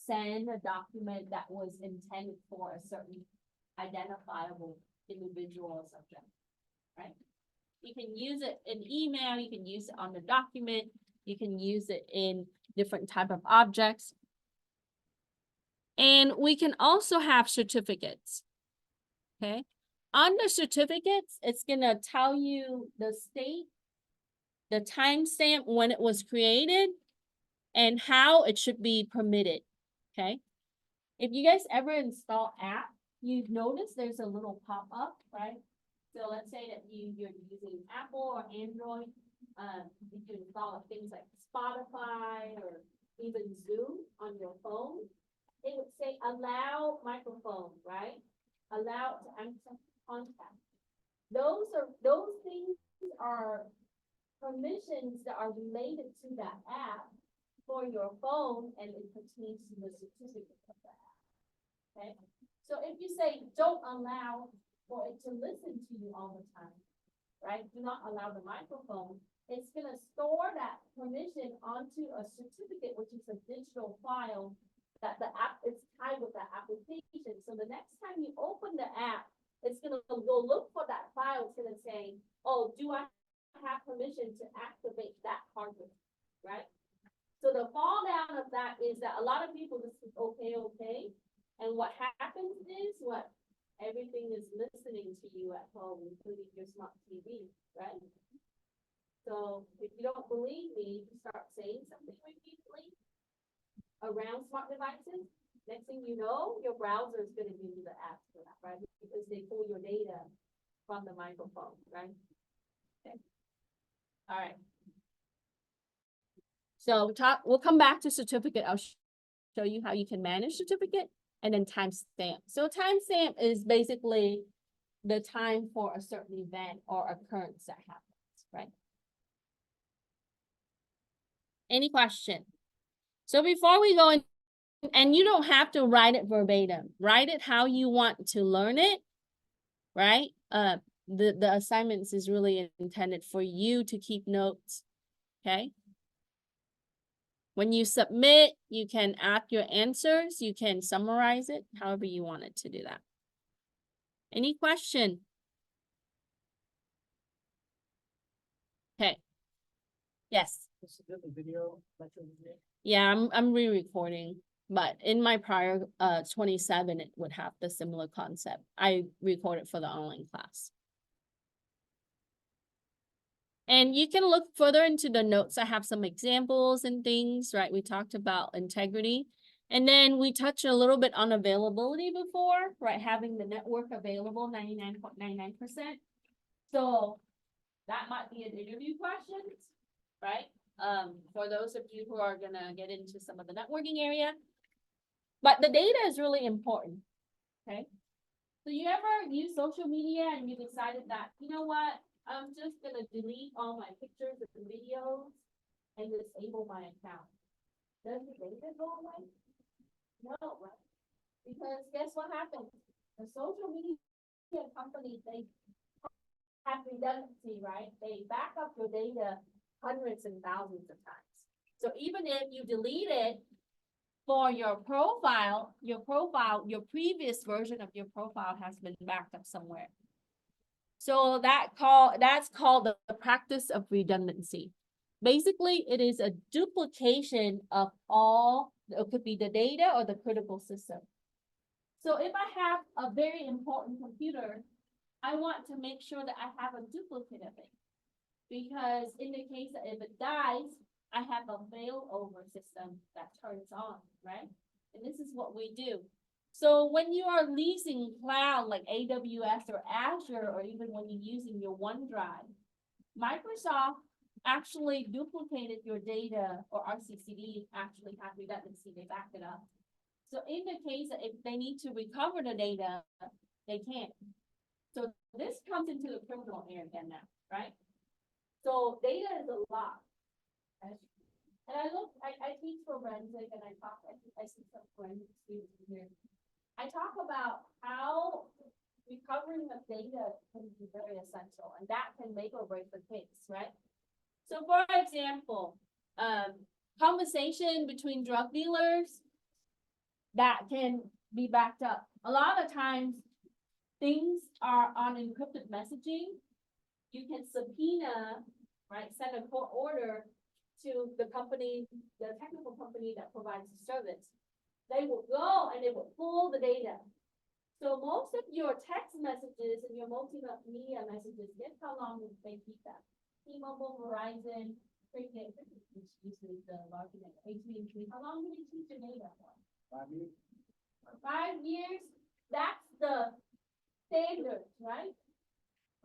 [SPEAKER 1] send a document that was intended for a certain identifiable individual or subject, right? You can use it in email, you can use it on the document, you can use it in different type of objects. And we can also have certificates, okay? Under certificates, it's gonna tell you the state, the timestamp when it was created, and how it should be permitted, okay? If you guys ever install app, you've noticed there's a little pop-up, right? So let's say that you're using Apple or Android, you can install things like Spotify or even Zoom on your phone. It would say allow microphone, right? Allow to access contact. Those things are permissions that are related to that app for your phone, and it pertains to the certificate of the app. Okay, so if you say don't allow for it to listen to you all the time, right? Do not allow the microphone. It's gonna store that permission onto a certificate, which is a digital file that the app is tied with the application. So the next time you open the app, it's gonna go look for that file. It's gonna say, oh, do I have permission to activate that hardware, right? So the fall down of that is that a lot of people just say, okay. And what happens is what? Everything is listening to you at home, including your smart TV, right? So if you don't believe me, you start saying something repeatedly around smart devices. Next thing you know, your browser is going to give you the apps for that, right? Because they pull your data from the microphone, right? Okay. All right. So we'll come back to certificate. I'll show you how you can manage certificate and then timestamp. So timestamp is basically the time for a certain event or occurrence that happens, right? Any question? So before we go in, and you don't have to write it verbatim, write it how you want to learn it, right? The assignments is really intended for you to keep notes, okay? When you submit, you can add your answers, you can summarize it, however you want it to do that. Any question? Okay. Yes.
[SPEAKER 3] This is the video lecture video.
[SPEAKER 2] Yeah, I'm re-recording, but in my prior 27, it would have the similar concept. I recorded for the online class. And you can look further into the notes. I have some examples and things, right? We talked about integrity. And then we touched a little bit on availability before, right? Having the network available 99.99%. So that might be an interview question, right? For those of you who are gonna get into some of the networking area. But the data is really important, okay? So you ever use social media and you decided that, you know what? I'm just gonna delete all my pictures and videos and disable my account. Does the data go away? No, right? Because guess what happens? The social media companies, they have redundancy, right? They back up your data hundreds and thousands of times. So even if you delete it for your profile, your previous version of your profile has been backed up somewhere. So that's called the practice of redundancy. Basically, it is a duplication of all, it could be the data or the critical system. So if I have a very important computer, I want to make sure that I have a duplicate of it. Because in the case that if it dies, I have a failover system that turns on, right? And this is what we do. So when you are leasing cloud like AWS or Azure, or even when you're using your OneDrive, Microsoft actually duplicated your data, or RCCD actually have redundancy, they back it up. So in the case that if they need to recover the data, they can't. So this comes into the criminal area now, right? So data is a lot. Okay? And I teach forensic and I see some forensic students here. I talk about how recovering of data can be very essential, and that can make or break the case, right? So for example, conversation between drug dealers, that can be backed up. A lot of times, things are on encrypted messaging. You can subpoena, right, send a court order to the company, the technical company that provides the service. They will go and they will pull the data. So most of your text messages and your multimedia messages, guess how long they keep that? T-Mobile, Verizon, Cricket, which usually the larger than AT&T, how long do they keep your data for?
[SPEAKER 3] 5 years.
[SPEAKER 1] 5 years, that's the standard, right?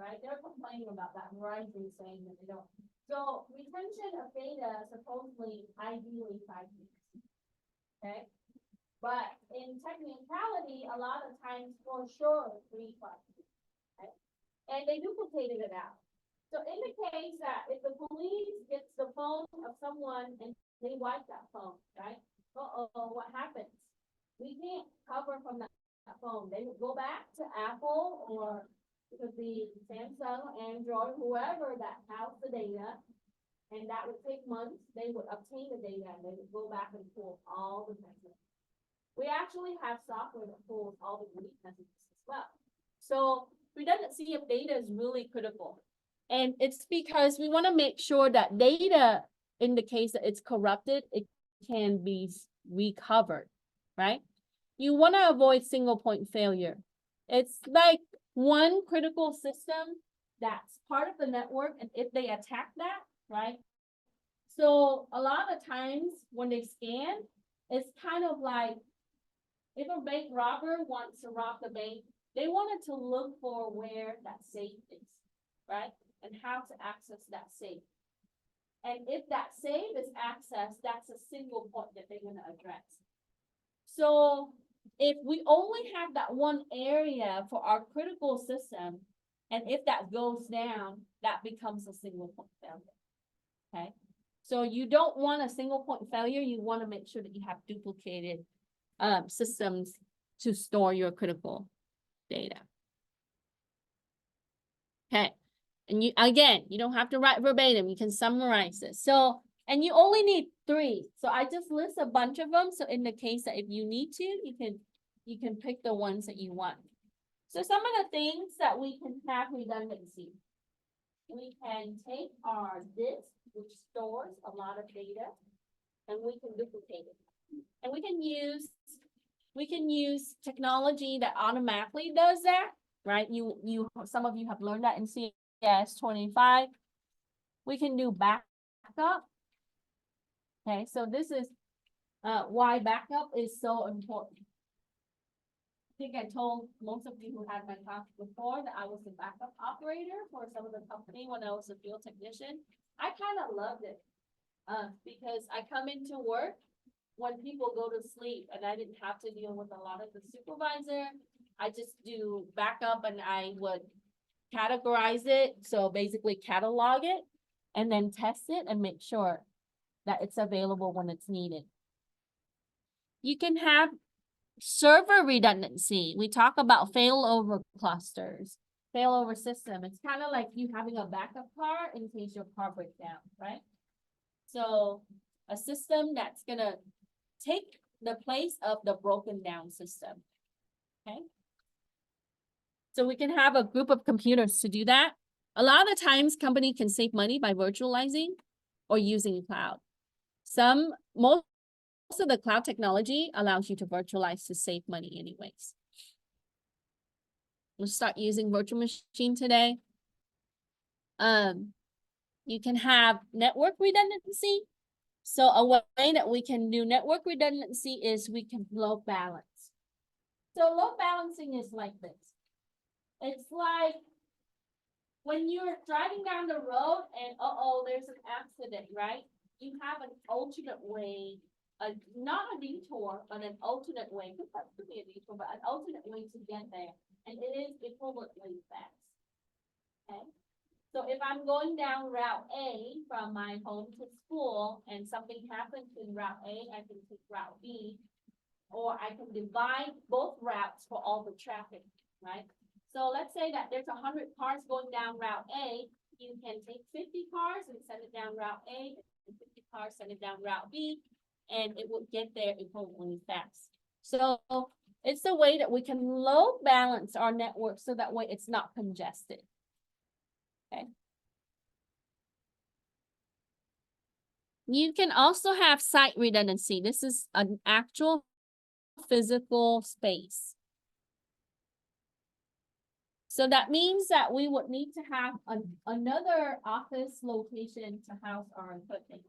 [SPEAKER 1] Right, they're complaining about that, Verizon saying that they don't. So retention of data supposedly ideally 5 years. Okay? But in technicality, a lot of times for sure, 3 to 5 years. Okay? And they duplicated it out. So in the case that if the police gets the phone of someone and they wipe that phone, right? Uh-oh, what happens? We can't cover from that phone. They would go back to Apple, or it could be Samsung, Android, whoever that housed the data. And that would take months. They would obtain the data and they would go back and pull all the messages. We actually have software that pulls all the delete messages as well. So redundancy of data is really critical. And it's because we want to make sure that data, in the case that it's corrupted, it can be recovered, right? You want to avoid single point failure. It's like one critical system that's part of the network, and if they attack that, right? So a lot of times when they scan, it's kind of like if a bank robber wants to rob the bank, they wanted to look for where that safe is, right? And how to access that safe. And if that safe is accessed, that's a single point that they're going to address. So if we only have that one area for our critical system, and if that goes down, that becomes a single point failure. Okay? So you don't want a single point failure. You want to make sure that you have duplicated systems to store your critical data. Okay. And you, again, you don't have to write verbatim. You can summarize this. So, and you only need 3. So I just list a bunch of them. So in the case that if you need to, you can pick the ones that you want. So some of the things that we can have redundancy. We can take our disk, which stores a lot of data, and we can duplicate it. And we can use technology that automatically does that, right? Some of you have learned that in CIS27. We can do backup. Okay, so this is why backup is so important. I think I told most of you who had my talk before that I was the backup operator for some of the company when I was a field technician. I kind of loved it because I come into work when people go to sleep and I didn't have to deal with a lot of the supervisor. I just do backup and I would categorize it. So basically catalog it and then test it and make sure that it's available when it's needed. You can have server redundancy. We talk about failover clusters, failover system. It's kind of like you having a backup car in case your car breaks down, right? So a system that's gonna take the place of the broken down system, okay? So we can have a group of computers to do that. A lot of times company can save money by virtualizing or using cloud. Most of the cloud technology allows you to virtualize to save money anyways. We'll start using virtual machine today. You can have network redundancy. So a way that we can do network redundancy is we can load balance. So load balancing is like this. It's like when you're driving down the road and there's an accident, right? You have an alternate way, not a detour, but an alternate way. Could be a detour, but an alternate way to get there, and it is equivalently fast. Okay. So if I'm going down Route A from my home to school and something happens in Route A, I can take Route B. Or I can divide both routes for all the traffic, right? So let's say that there's 100 cars going down Route A. You can take 50 cars and send it down Route A, and 50 cars send it down Route B, and it will get there equivalently fast. So it's the way that we can load balance our network so that way it's not congested. Okay. You can also have site redundancy. This is an actual physical space. So that means that we would need to have another office location to house our equipment.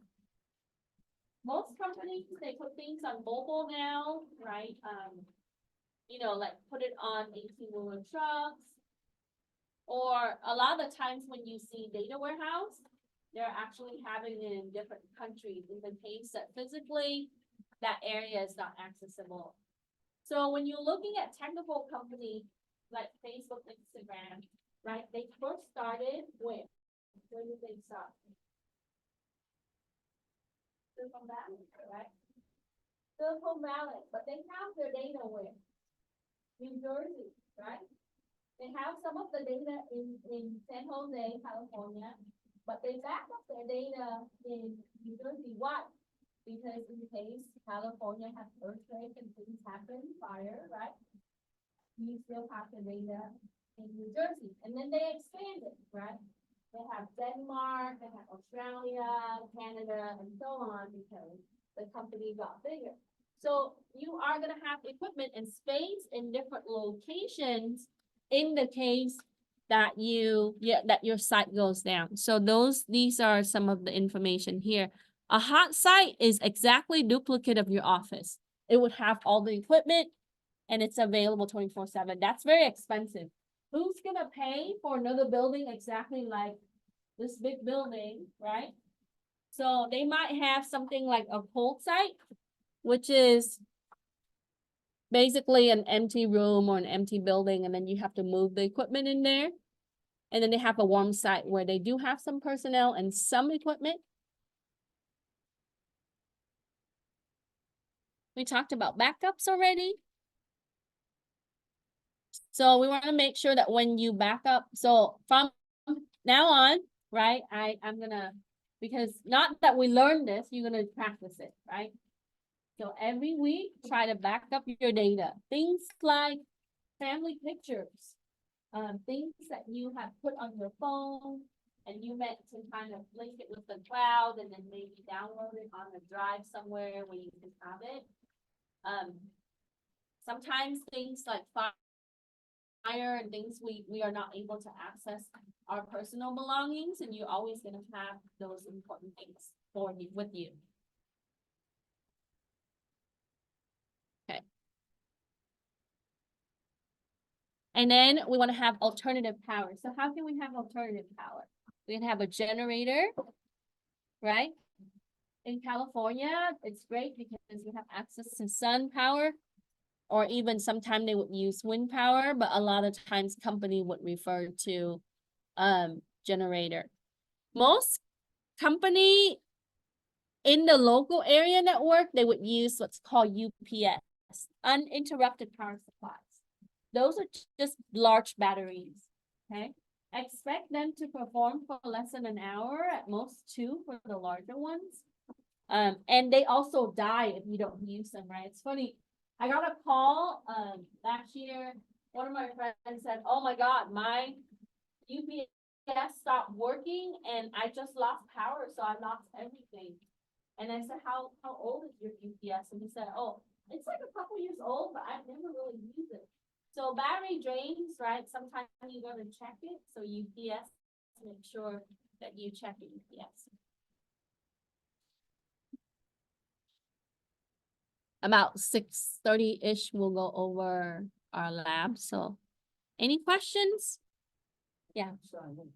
[SPEAKER 1] Most companies, they put things on mobile now, right? Like put it on 18-wheeler trucks. Or a lot of the times when you see data warehouse, they're actually having it in different countries in the case that physically that area is not accessible. So when you're looking at technical companies like Facebook, Instagram, right? They first started where? Where did they start? Silicon Valley, right? Silicon Valley, but they have their data where? New Jersey, right? They have some of the data in San Jose, California, but they back up their data in New Jersey. Why? Because in case California has earthquake and things happen, fire, right? You still have the data in New Jersey, and then they expanded, right? They have Denmark, they have Australia, Canada, and so on, because the company got bigger. So you are gonna have equipment and space in different locations in the case that that your site goes down. So these are some of the information here. A hot site is exactly duplicate of your office. It would have all the equipment and it's available 24/7. That's very expensive. Who's gonna pay for another building exactly like this big building, right? So they might have something like a cold site, which is basically an empty room or an empty building, and then you have to move the equipment in there. And then they have a warm site where they do have some personnel and some equipment. We talked about backups already. So we want to make sure that when you back up, so from now on, right, I'm gonna, because not that we learned this, you're gonna practice it, right? So every week, try to back up your data. Things like family pictures, things that you have put on your phone, and you meant to kind of link it with the cloud and then maybe download it on a drive somewhere where you can have it. Sometimes things like fire and things we are not able to access our personal belongings, and you're always going to have those important things with you. Okay. And then we want to have alternative power. So how can we have alternative power? We can have a generator, right? In California, it's great because you have access to sun power, or even sometimes they would use wind power, but a lot of times company would refer to generator. Most company in the local area network, they would use what's called UPS, uninterrupted power supplies. Those are just large batteries, okay? Expect them to perform for less than an hour, at most 2 for the larger ones. And they also die if you don't use them, right? It's funny. I got a call last year. One of my friends said, "Oh my God, my UPS stopped working and I just lost power, so I lost everything." And I said, how old is your UPS? And he said, "Oh, it's like a couple years old, but I've never really used it." So battery drains, right? Sometimes you go to check it. So UPS, make sure that you check your UPS.
[SPEAKER 2] about 6:30-ish, we'll go over our lab, so. Any questions? Yeah,
[SPEAKER 3] Sign in.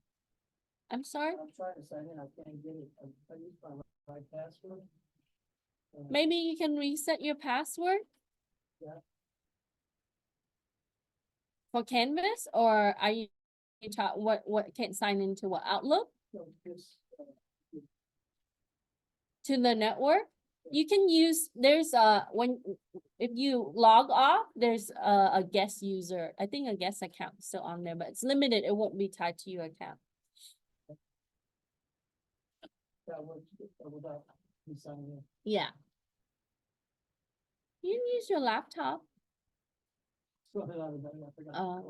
[SPEAKER 2] I'm sorry,
[SPEAKER 3] I'm trying to sign in, I can't get it, I use my right password.
[SPEAKER 2] maybe you can reset your password?
[SPEAKER 3] Yeah.
[SPEAKER 2] For Canvas, or are you what can't sign into what, Outlook?
[SPEAKER 3] So this,
[SPEAKER 2] To the network? You can use, there's if you log off, there's a guest user. I think a guest account is still on there, but it's limited. It won't be tied to your account.
[SPEAKER 3] that would, without me signing in.
[SPEAKER 2] Yeah. You can use your laptop.
[SPEAKER 3] So that I forgot.
[SPEAKER 2] Uh,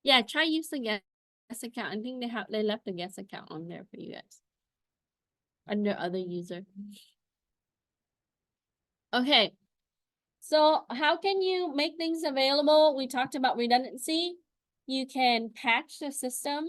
[SPEAKER 2] Yeah, try use the guest account. I think they left the guest account on there for you guys. Under other user. Okay. So how can you make things available? We talked about redundancy. You can patch the system.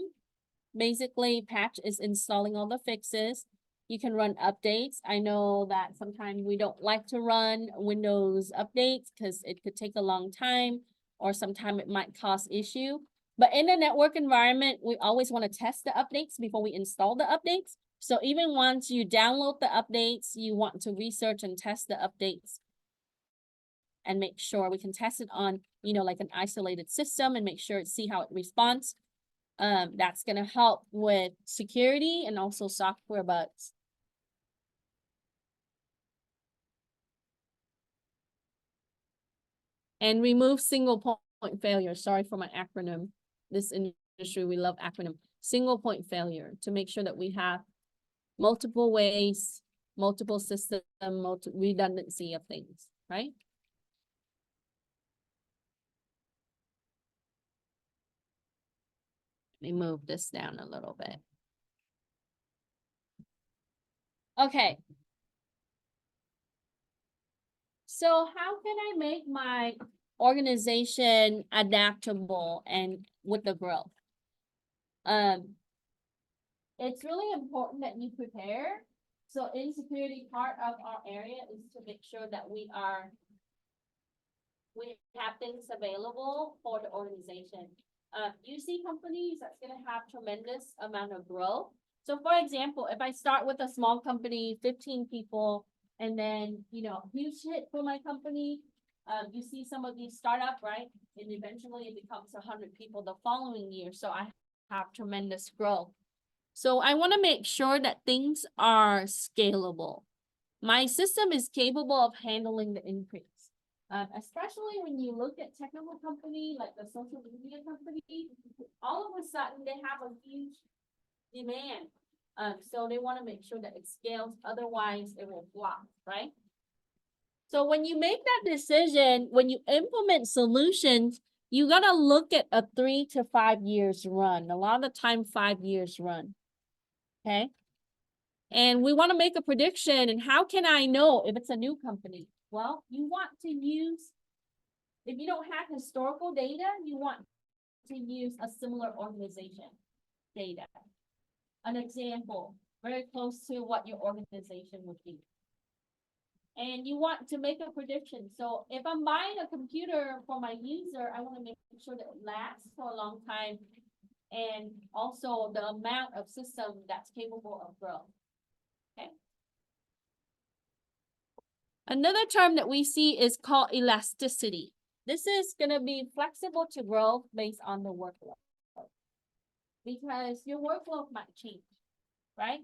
[SPEAKER 2] Basically, patch is installing all the fixes. You can run updates. I know that sometimes we don't like to run Windows updates because it could take a long time, or sometimes it might cause issue. But in a network environment, we always want to test the updates before we install the updates. So even once you download the updates, you want to research and test the updates and make sure we can test it on, like an isolated system and make sure see how it responds. That's gonna help with security and also software bugs. And remove single point failure. Sorry for my acronym. This industry, we love acronym. Single point failure, to make sure that we have multiple ways, multiple system, redundancy of things, right? Let me move this down a little bit. Okay. So how can I make my organization adaptable and with the growth? It's really important that you prepare. So insecurity, part of our area is to make sure that we have things available for the organization. You see companies that's gonna have tremendous amount of growth. So for example, if I start with a small company, 15 people, and then, huge hit for my company, you see some of these startup, right? And eventually it becomes 100 people the following year. So I have tremendous growth. So I want to make sure that things are scalable. My system is capable of handling the increase. Especially when you look at technical company, like the social media company, all of a sudden they have a huge demand. So they want to make sure that it scales, otherwise it will flop, right? So when you make that decision, when you implement solutions, you gotta look at a 3 to 5 years run. A lot of the time, 5 years run. Okay. And we want to make a prediction. And how can I know if it's a new company? Well, you want to use, if you don't have historical data, you want to use a similar organization data. An example, very close to what your organization would be. And you want to make a prediction. So if I'm buying a computer for my user, I want to make sure that it lasts for a long time. And also the amount of system that's capable of growth. Okay. Another term that we see is called elasticity. This is going to be flexible to growth based on the workload. Because your workload might change, right?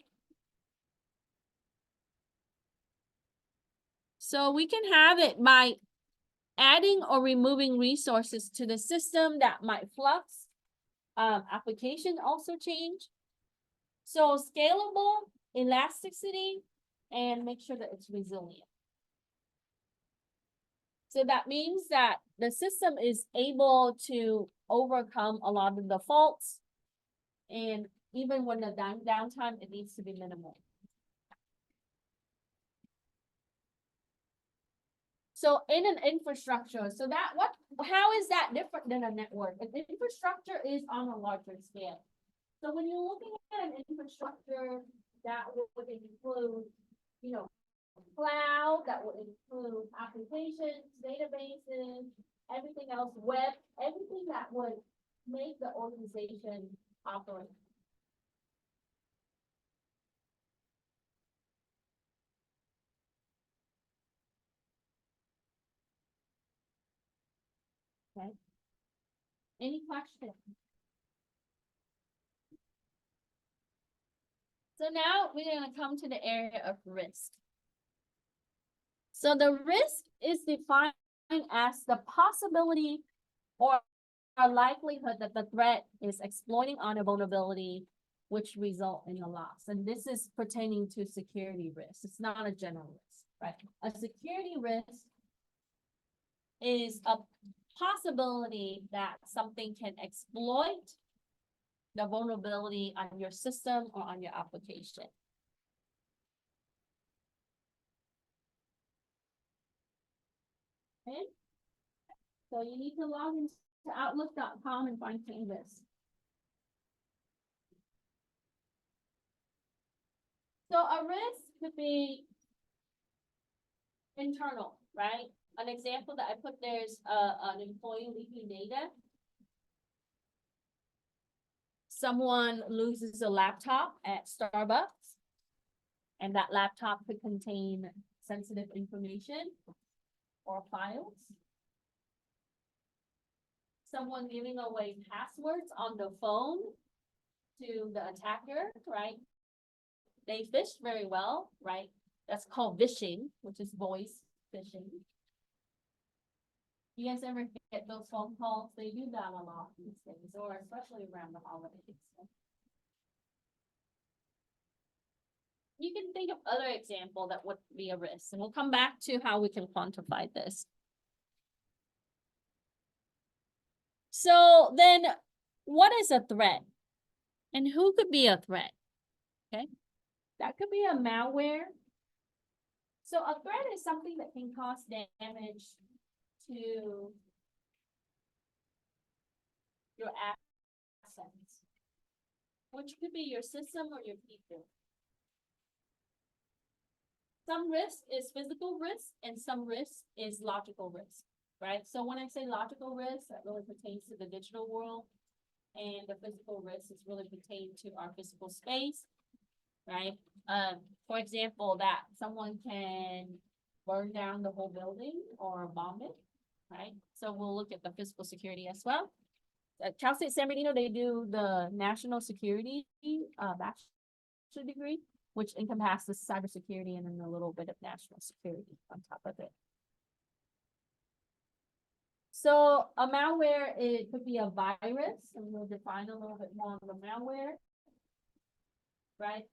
[SPEAKER 2] So we can have it by adding or removing resources to the system that might flux. Application also change. So scalable, elasticity, and make sure that it's resilient. So that means that the system is able to overcome a lot of the faults. And even when the downtime, it needs to be minimal. So in an infrastructure, how is that different than a network? An infrastructure is on a larger scale. So when you're looking at an infrastructure, that would include,
[SPEAKER 1] cloud, that would include applications, databases, everything else, web, everything that would make the organization operate. Okay. Any questions? So now we're gonna come to the area of risk. So the risk is defined as the possibility or a likelihood that the threat is exploiting on a vulnerability which result in a loss. And this is pertaining to security risk. It's not a general risk, right? A security risk is a possibility that something can exploit the vulnerability on your system or on your application. Okay? So you need to log into outlook.com and find Canvas. So a risk could be internal, right? An example that I put there is an employee leaking data. Someone loses a laptop at Starbucks, and that laptop could contain sensitive information or files. Someone giving away passwords on the phone to the attacker, right? They fish very well, right? That's called vishing, which is voice phishing. You guys ever get those phone calls? They do that a lot these days, or especially around the holidays. You can think of other example that would be a risk, and we'll come back to how we can quantify this. So then, what is a threat? And who could be a threat? Okay, that could be a malware. So a threat is something that can cause damage to your assets, which could be your system or your people. Some risk is physical risk and some risk is logical risk, right? So when I say logical risk, that really pertains to the digital world. And the physical risk is really pertained to our physical space, right? For example, that someone can burn down the whole building or bomb it, right? So we'll look at the physical security as well. At Cal State San Bernardino, they do the national security bachelor degree, which encompasses cybersecurity and then a little bit of national security on top of it. So a malware, it could be a virus, and we'll define a little bit more of the malware, right?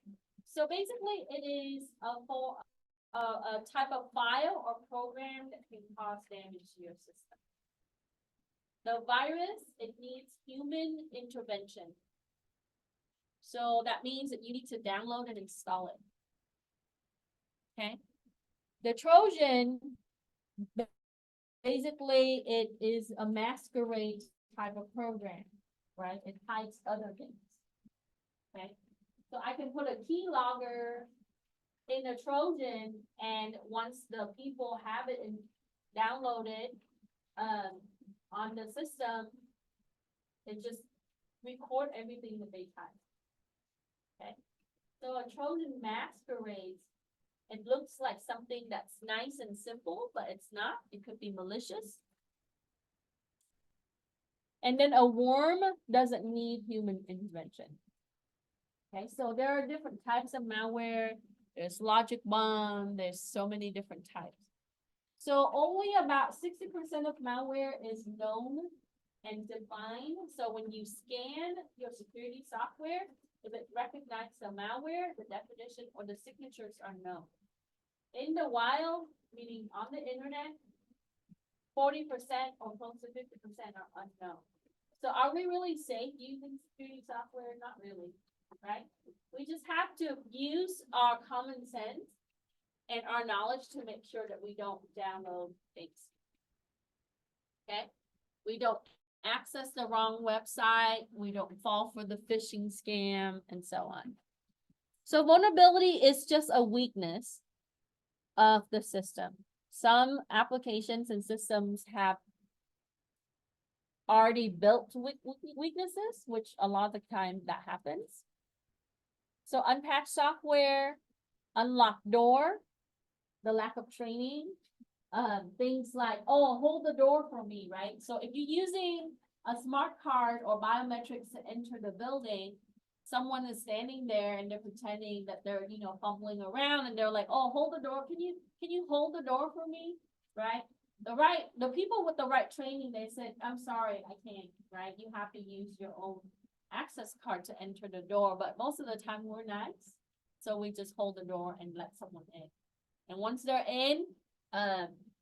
[SPEAKER 1] So basically, it is a type of file or program that can cause damage to your system. The virus, it needs human intervention. So that means that you need to download and install it. Okay. The Trojan, basically, it is a masquerade type of program, right? It hides other things. Okay. So I can put a keylogger in a Trojan, and once the people have it and download it on the system, it just record everything that they type. Okay. So a Trojan masquerades. It looks like something that's nice and simple, but it's not. It could be malicious. And then a worm doesn't need human intervention. Okay, so there are different types of malware. There's logic bomb. There's so many different types. So only about 60% of malware is known and defined. So when you scan your security software, if it recognizes the malware, the definition or the signatures are known. In the wild, meaning on the internet, 40% or close to 50% are unknown. So are we really safe using security software? Not really, right? We just have to use our common sense and our knowledge to make sure that we don't download things. Okay? We don't access the wrong website. We don't fall for the phishing scam and so on. So vulnerability is just a weakness
[SPEAKER 2] of the system. Some applications and systems have already built weaknesses, which a lot of the time that happens. So unpatched software, unlocked door, the lack of training, things like, oh, hold the door for me, right? So if you're using a smart card or biometrics to enter the building, someone is standing there and they're pretending that they're, fumbling around and they're like, oh, hold the door. Can you hold the door for me? Right? The people with the right training, they said, I'm sorry, I can't, right? You have to use your own access card to enter the door, but most of the time we're nice. So we just hold the door and let someone in. And once they're in,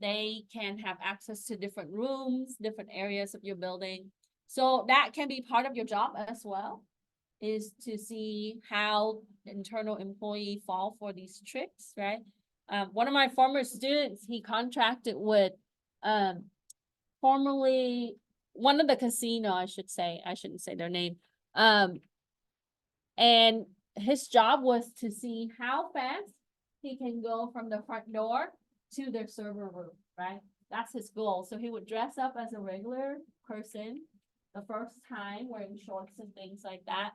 [SPEAKER 2] they can have access to different rooms, different areas of your building. So that can be part of your job as well, is to see how internal employee fall for these tricks, right? One of my former students, he contracted with formerly one of the casino, I shouldn't say their name. And his job was to see how fast he can go from the front door to their server room, right? That's his goal. So he would dress up as a regular person the first time, wearing shorts and things like that.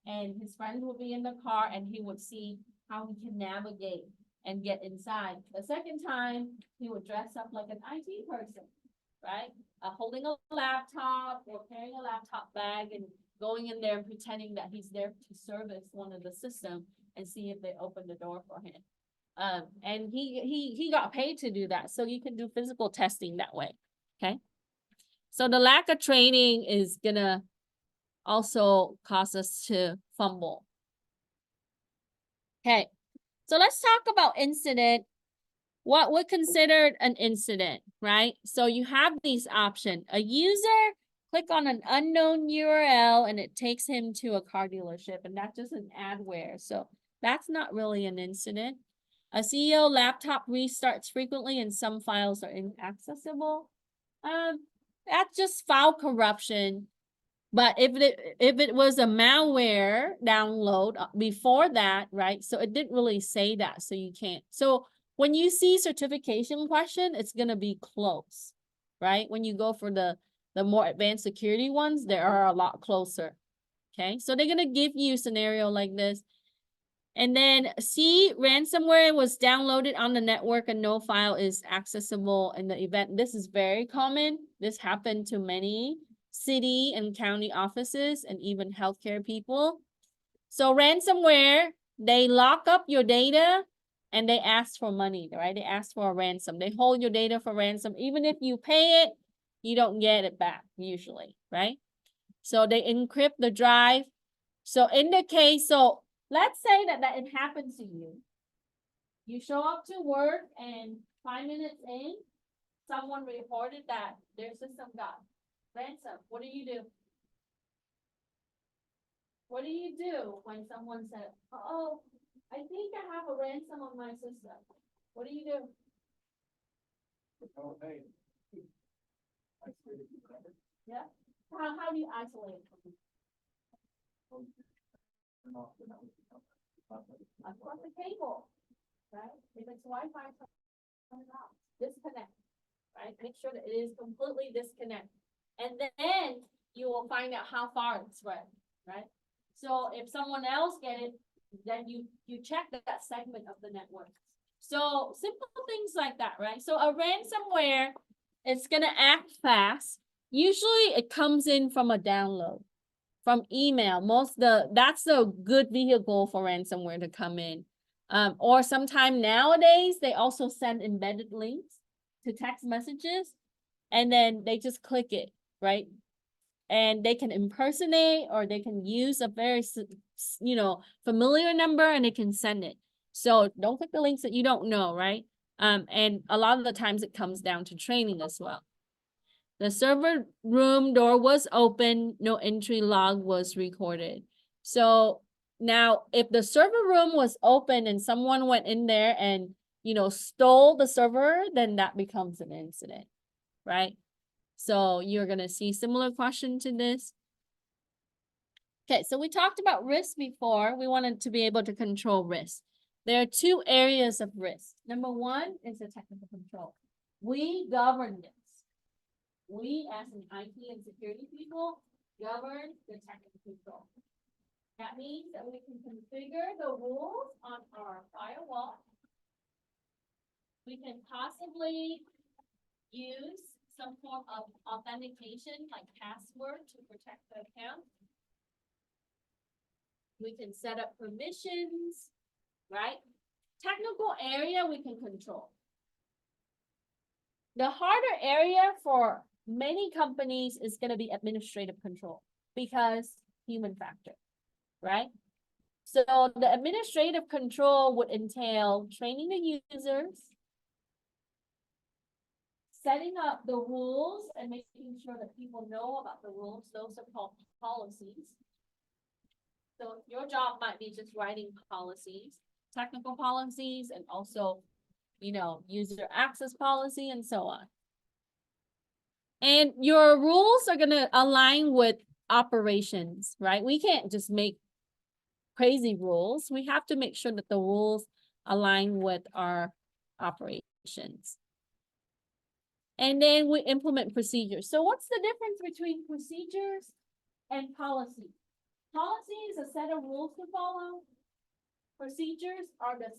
[SPEAKER 2] And his friends would be in the car and he would see how he can navigate and get inside. The second time, he would dress up like an IT person, right? Holding a laptop or carrying a laptop bag and going in there and pretending that he's there to service one of the system and see if they open the door for him. And he got paid to do that. So you can do physical testing that way. Okay. So the lack of training is gonna also cause us to fumble. Okay. So let's talk about incident. What we considered an incident, right? So you have these options. A user click on an unknown URL and it takes him to a car dealership, and that's just an adware. So that's not really an incident. A CEO laptop restarts frequently and some files are inaccessible. That's just file corruption. But if it was a malware download before that, right? So it didn't really say that, so you can't. So when you see certification question, it's gonna be close, right? When you go for the more advanced security ones, they are a lot closer. Okay, so they're gonna give you a scenario like this. And then C, ransomware was downloaded on the network and no file is accessible in the event. This is very common. This happened to many city and county offices and even healthcare people. So ransomware, they lock up your data and they ask for money, right? They ask for a ransom. They hold your data for ransom. Even if you pay it, you don't get it back usually, right? So they encrypt the drive. So in the case, so let's say that it happens to you. You show up to work and 5 minutes in, someone reported that their system got ransom. What do you do? What do you do when someone says, oh, I think I have a ransom on my system? What do you do?
[SPEAKER 3] Oh, hey.
[SPEAKER 1] Yeah. How do you isolate it from Unplug the cable, right? If it's Wi-Fi, turn it off. Disconnect, right? Make sure that it is completely disconnected. And then you will find out how far it's spread, right? So if someone else get it, then you check that segment of the network. So simple things like that, right? So a ransomware, it's gonna act fast. Usually it comes in from a download, from email. That's a good vehicle for ransomware to come in. Or sometime nowadays, they also send embedded links to text messages and then they just click it, right? And they can impersonate or they can use a very, familiar number and they can send it. So don't click the links that you don't know, right? And a lot of the times it comes down to training as well. The server room door was open, no entry log was recorded. So now if the server room was open and someone went in there and, stole the server, then that becomes an incident, right? So you're gonna see similar question to this. Okay, so we talked about risk before. We wanted to be able to control risk.
[SPEAKER 2] There are two areas of risk. Number one is the technical control. We govern this. We, as an IT and security people, govern the technical control. That means that we can configure the rules on our firewall. We can possibly use some form of authentication like password to protect the account. We can set up permissions, right? Technical area we can control. The harder area for many companies is going to be administrative control because human factor, right? So the administrative control would entail training the users, setting up the rules and making sure that people know about the rules. Those are called policies. So your job might be just writing policies, technical policies, and also, user access policy and so on. And your rules are gonna align with operations, right? We can't just make crazy rules. We have to make sure that the rules align with our operations. And then we implement procedures. So what's the difference between procedures and policy? Policy is a set of rules to follow. Procedures are the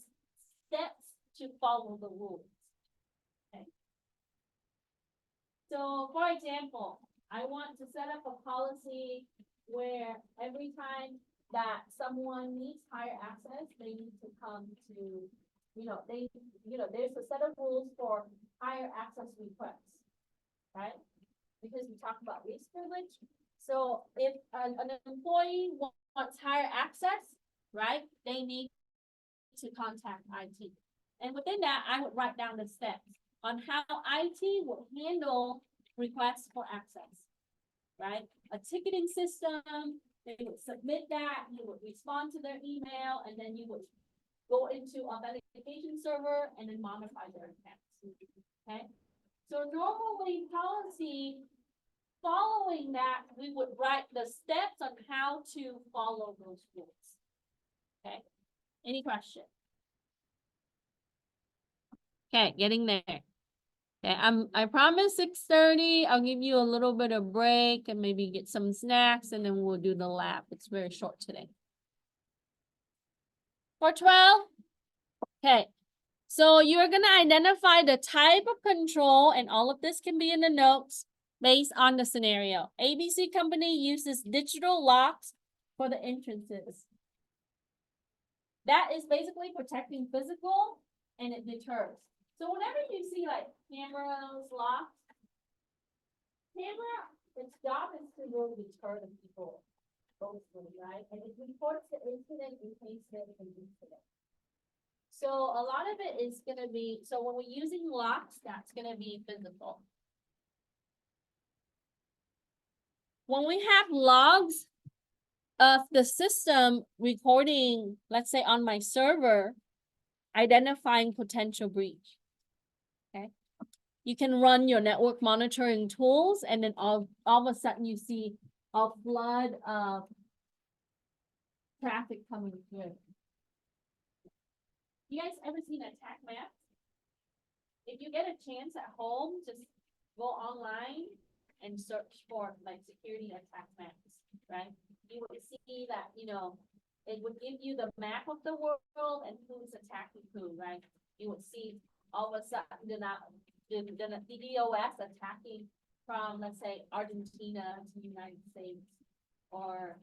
[SPEAKER 2] steps to follow the rules. Okay. So for example, I want to set up a policy where every time that someone needs higher access, they need to come to, there's a set of rules for higher access requests, right? Because we talk about least privilege. So if an employee wants higher access, right, they need to contact IT. And within that, I would write down the steps on how IT will handle requests for access, right? A ticketing system, they would submit that, you would respond to their email, and then you would go into authentication server and then modify their accounts, okay? So normally policy, following that, we would write the steps on how to follow those rules, okay? Any question? Okay, getting there. Okay, I promise 6:30. I'll give you a little bit of break and maybe get some snacks, and then we'll do the lab. It's very short today. For 12. Okay, so you're gonna identify the type of control, and all of this can be in the notes based on the scenario. ABC company uses digital locks for the entrances. That is basically protecting physical, and it deters. So whenever you see like cameras locked, its job is to really deter the people, mostly, right? And it reports the incident in case there's an incident. So a lot of it is gonna be, so when we're using locks, that's gonna be physical. When we have logs of the system recording, let's say on my server, identifying potential breach. Okay. You can run your network monitoring tools, and then all of a sudden you see a flood of traffic coming through. You guys ever seen attack maps? If you get a chance at home, just go online and search for like security attack maps, right? You would see that, it would give you the map of the world and who's attacking who, right? You would see all of a sudden the DDoS attacking from, let's say, Argentina to the United States, or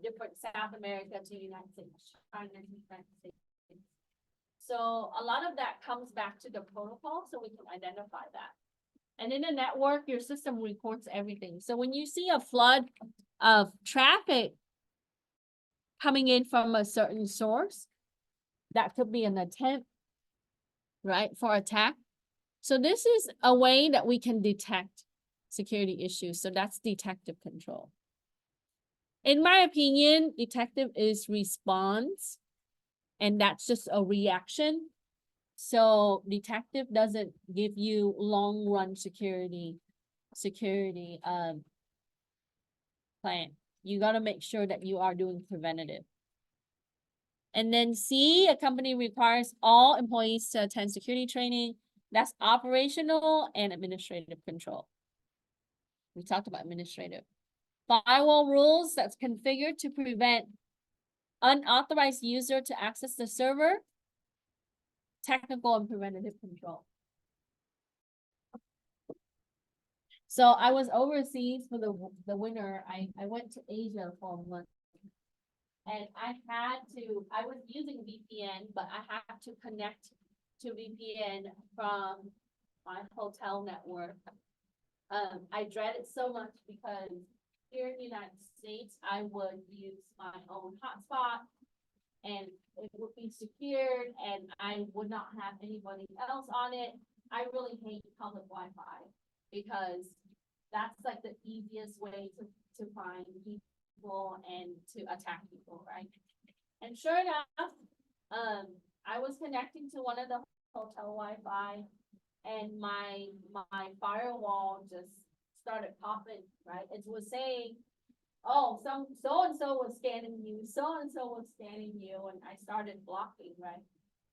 [SPEAKER 2] different South America to the United States, China to the United States. So a lot of that comes back to the protocol, so we can identify that. And in a network, your system reports everything. So when you see a flood of traffic coming in from a certain source, that could be an attempt, right, for attack. So this is a way that we can detect security issues. So that's detective control. In my opinion, detective is response, and that's just a reaction. So detective doesn't give you long run security plan. You got to make sure that you are doing preventative. And then C, a company requires all employees to attend security training. That's operational and administrative control. We talked about administrative. Firewall rules that's configured to prevent unauthorized user to access the server. Technical and preventative control. So I was overseas for the winter. I went to Asia for a month. And I was using VPN, but I had to connect to VPN from my hotel network. I dread it so much because here in the United States, I would use my own hotspot and it would be secured and I would not have anybody else on it. I really hate public Wi-Fi because that's like the easiest way to find people and to attack people, right? And sure enough, I was connecting to one of the hotel Wi-Fi and my firewall just started popping, right? It was saying, oh, so-and-so was scanning you, so-and-so was scanning you, and I started blocking, right?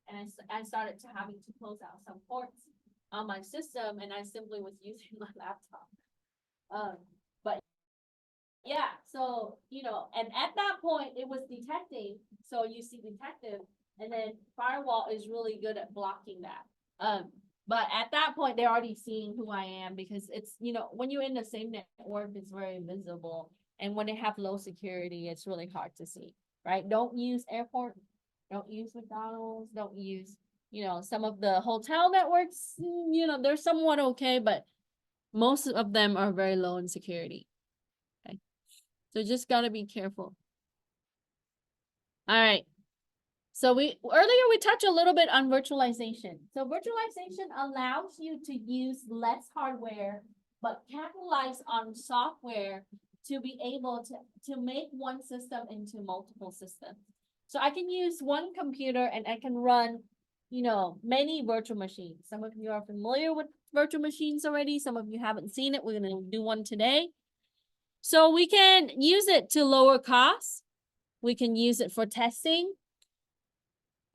[SPEAKER 2] And I started having to close out some ports on my system, and I simply was using my laptop. But yeah, so, and at that point, it was detecting, so you see detective, and then firewall is really good at blocking that. But at that point, they're already seeing who I am because it's, when you're in the same network, it's very visible. And when they have low security, it's really hard to see, right? Don't use airport, don't use McDonald's, don't use, some of the hotel networks, they're somewhat okay, but most of them are very low in security. Okay. So just gotta be careful. All right. So earlier we touched a little bit on virtualization. So virtualization allows you to use less hardware, but capitalize on software to be able to make one system into multiple systems. So I can use one computer and I can run, many virtual machines. Some of you are familiar with virtual machines already. Some of you haven't seen it. We're gonna do one today. So we can use it to lower costs. We can use it for testing.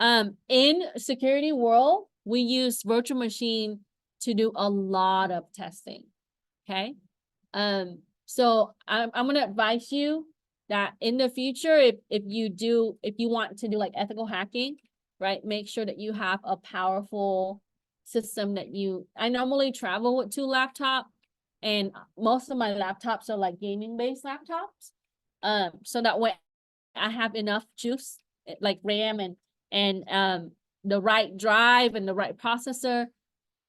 [SPEAKER 2] In security world, we use virtual machine to do a lot of testing. Okay. So I'm gonna advise you that in the future, if you want to do like ethical hacking, right, make sure that you have a powerful system I normally travel with 2 laptops, and most of my laptops are like gaming based laptops. So that way I have enough juice, like RAM and the right drive and the right processor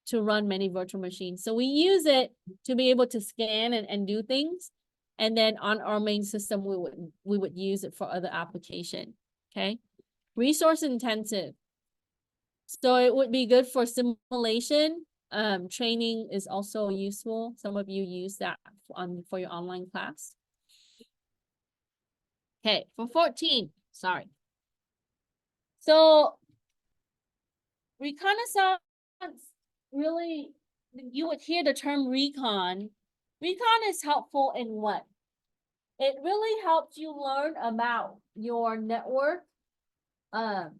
[SPEAKER 2] to run many virtual machines. So we use it to be able to scan and do things. And then on our main system, we would use it for other application. Okay. Resource intensive. So it would be good for simulation. Training is also useful. Some of you use that for your online class. Okay, for 14, sorry. So reconnaissance, really, you would hear the term recon. Recon is helpful in what? It really helps you learn about your network, the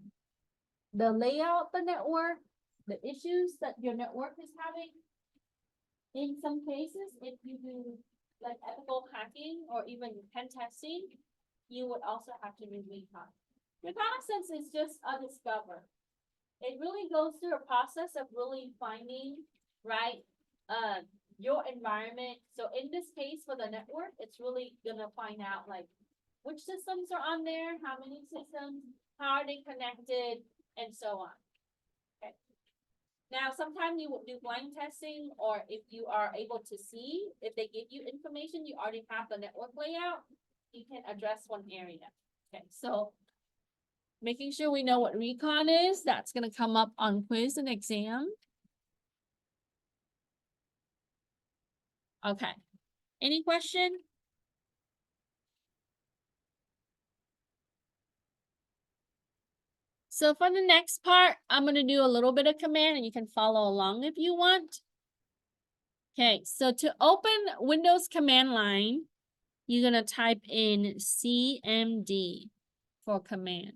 [SPEAKER 2] layout of the network, the issues that your network is having. In some cases, if you do like ethical hacking or even pen testing, you would also have to do recon. Reconnaissance is just a discover. It really goes through a process of really finding, right, your environment. So in this case for the network, it's really gonna find out like which systems are on there, how many systems, how are they connected, and so on. Okay. Now, sometimes you would do blind testing, or if you are able to see, if they give you information, you already have the network layout, you can address one area. Okay, so making sure we know what recon is, that's gonna come up on quiz and exam. Okay, any question? So for the next part, I'm gonna do a little bit of command and you can follow along if you want. Okay, so to open Windows command line, you're gonna type in CMD for command.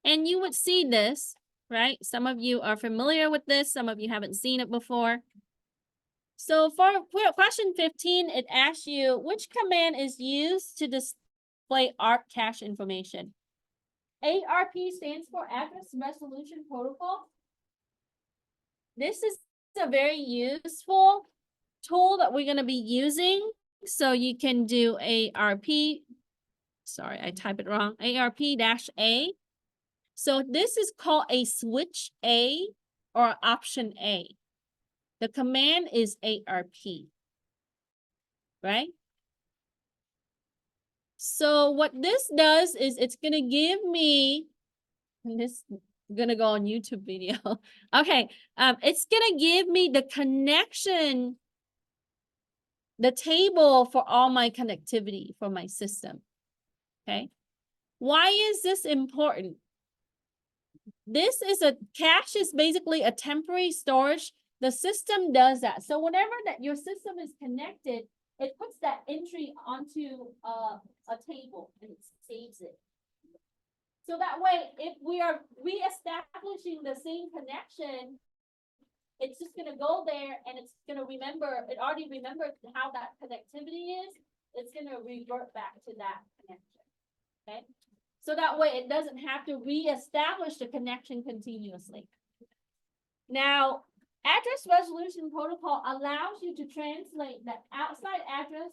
[SPEAKER 2] And you would see this, right? Some of you are familiar with this, some of you haven't seen it before. So for question 15, it asks you, which command is used to display ARP cache information? ARP stands for Address Resolution Protocol. This is a very useful tool that we're going to be using. So you can do ARP, sorry, I typed it wrong, ARP-A. So this is called a switch A or option A. The command is ARP, right? So what this does is it's going to give me, and this is going to go on YouTube video. Okay, it's going to give me the connection, the table for all my connectivity for my system. Okay, why is this important? This is a cache is basically a temporary storage. The system does that. So whenever that your system is connected, it puts that entry onto a table and it saves it. So that way, if we are reestablishing the same connection, it's just gonna go there and it's gonna remember, it already remembered how that connectivity is. It's gonna revert back to that connection, okay? So that way it doesn't have to reestablish the connection continuously. Now, Address Resolution Protocol allows you to translate the outside address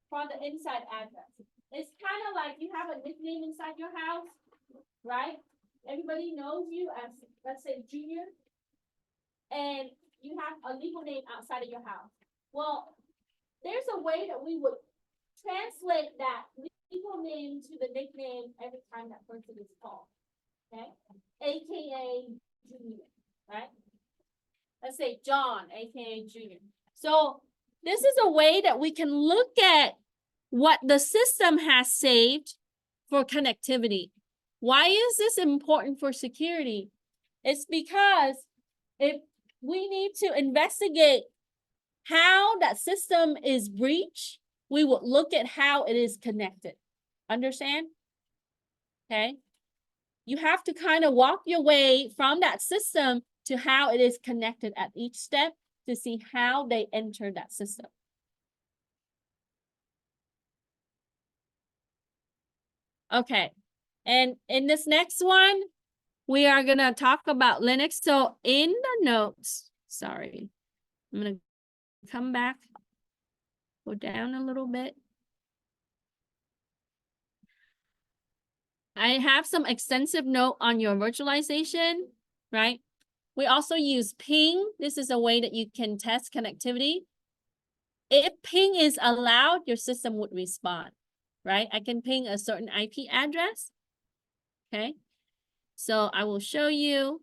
[SPEAKER 2] from the inside address. It's kind of like you have a nickname inside your house, right? Everybody knows you as, let's say, Junior, and you have a legal name outside of your house. Well, there's a way that we would translate that legal name to the nickname every time that person is called, okay? AKA Junior, right? Let's say John, AKA Junior. So this is a way that we can look at what the system has saved for connectivity. Why is this important for security? It's because if we need to investigate how that system is breached, we would look at how it is connected. Understand? Okay. You have to kind of walk your way from that system to how it is connected at each step to see how they enter that system. Okay. And in this next one, we are going to talk about Linux. So in the notes, sorry, I'm going to come back, go down a little bit. I have some extensive note on your virtualization, right? We also use ping. This is a way that you can test connectivity. If ping is allowed, your system would respond, right? I can ping a certain IP address, okay? So I will show you.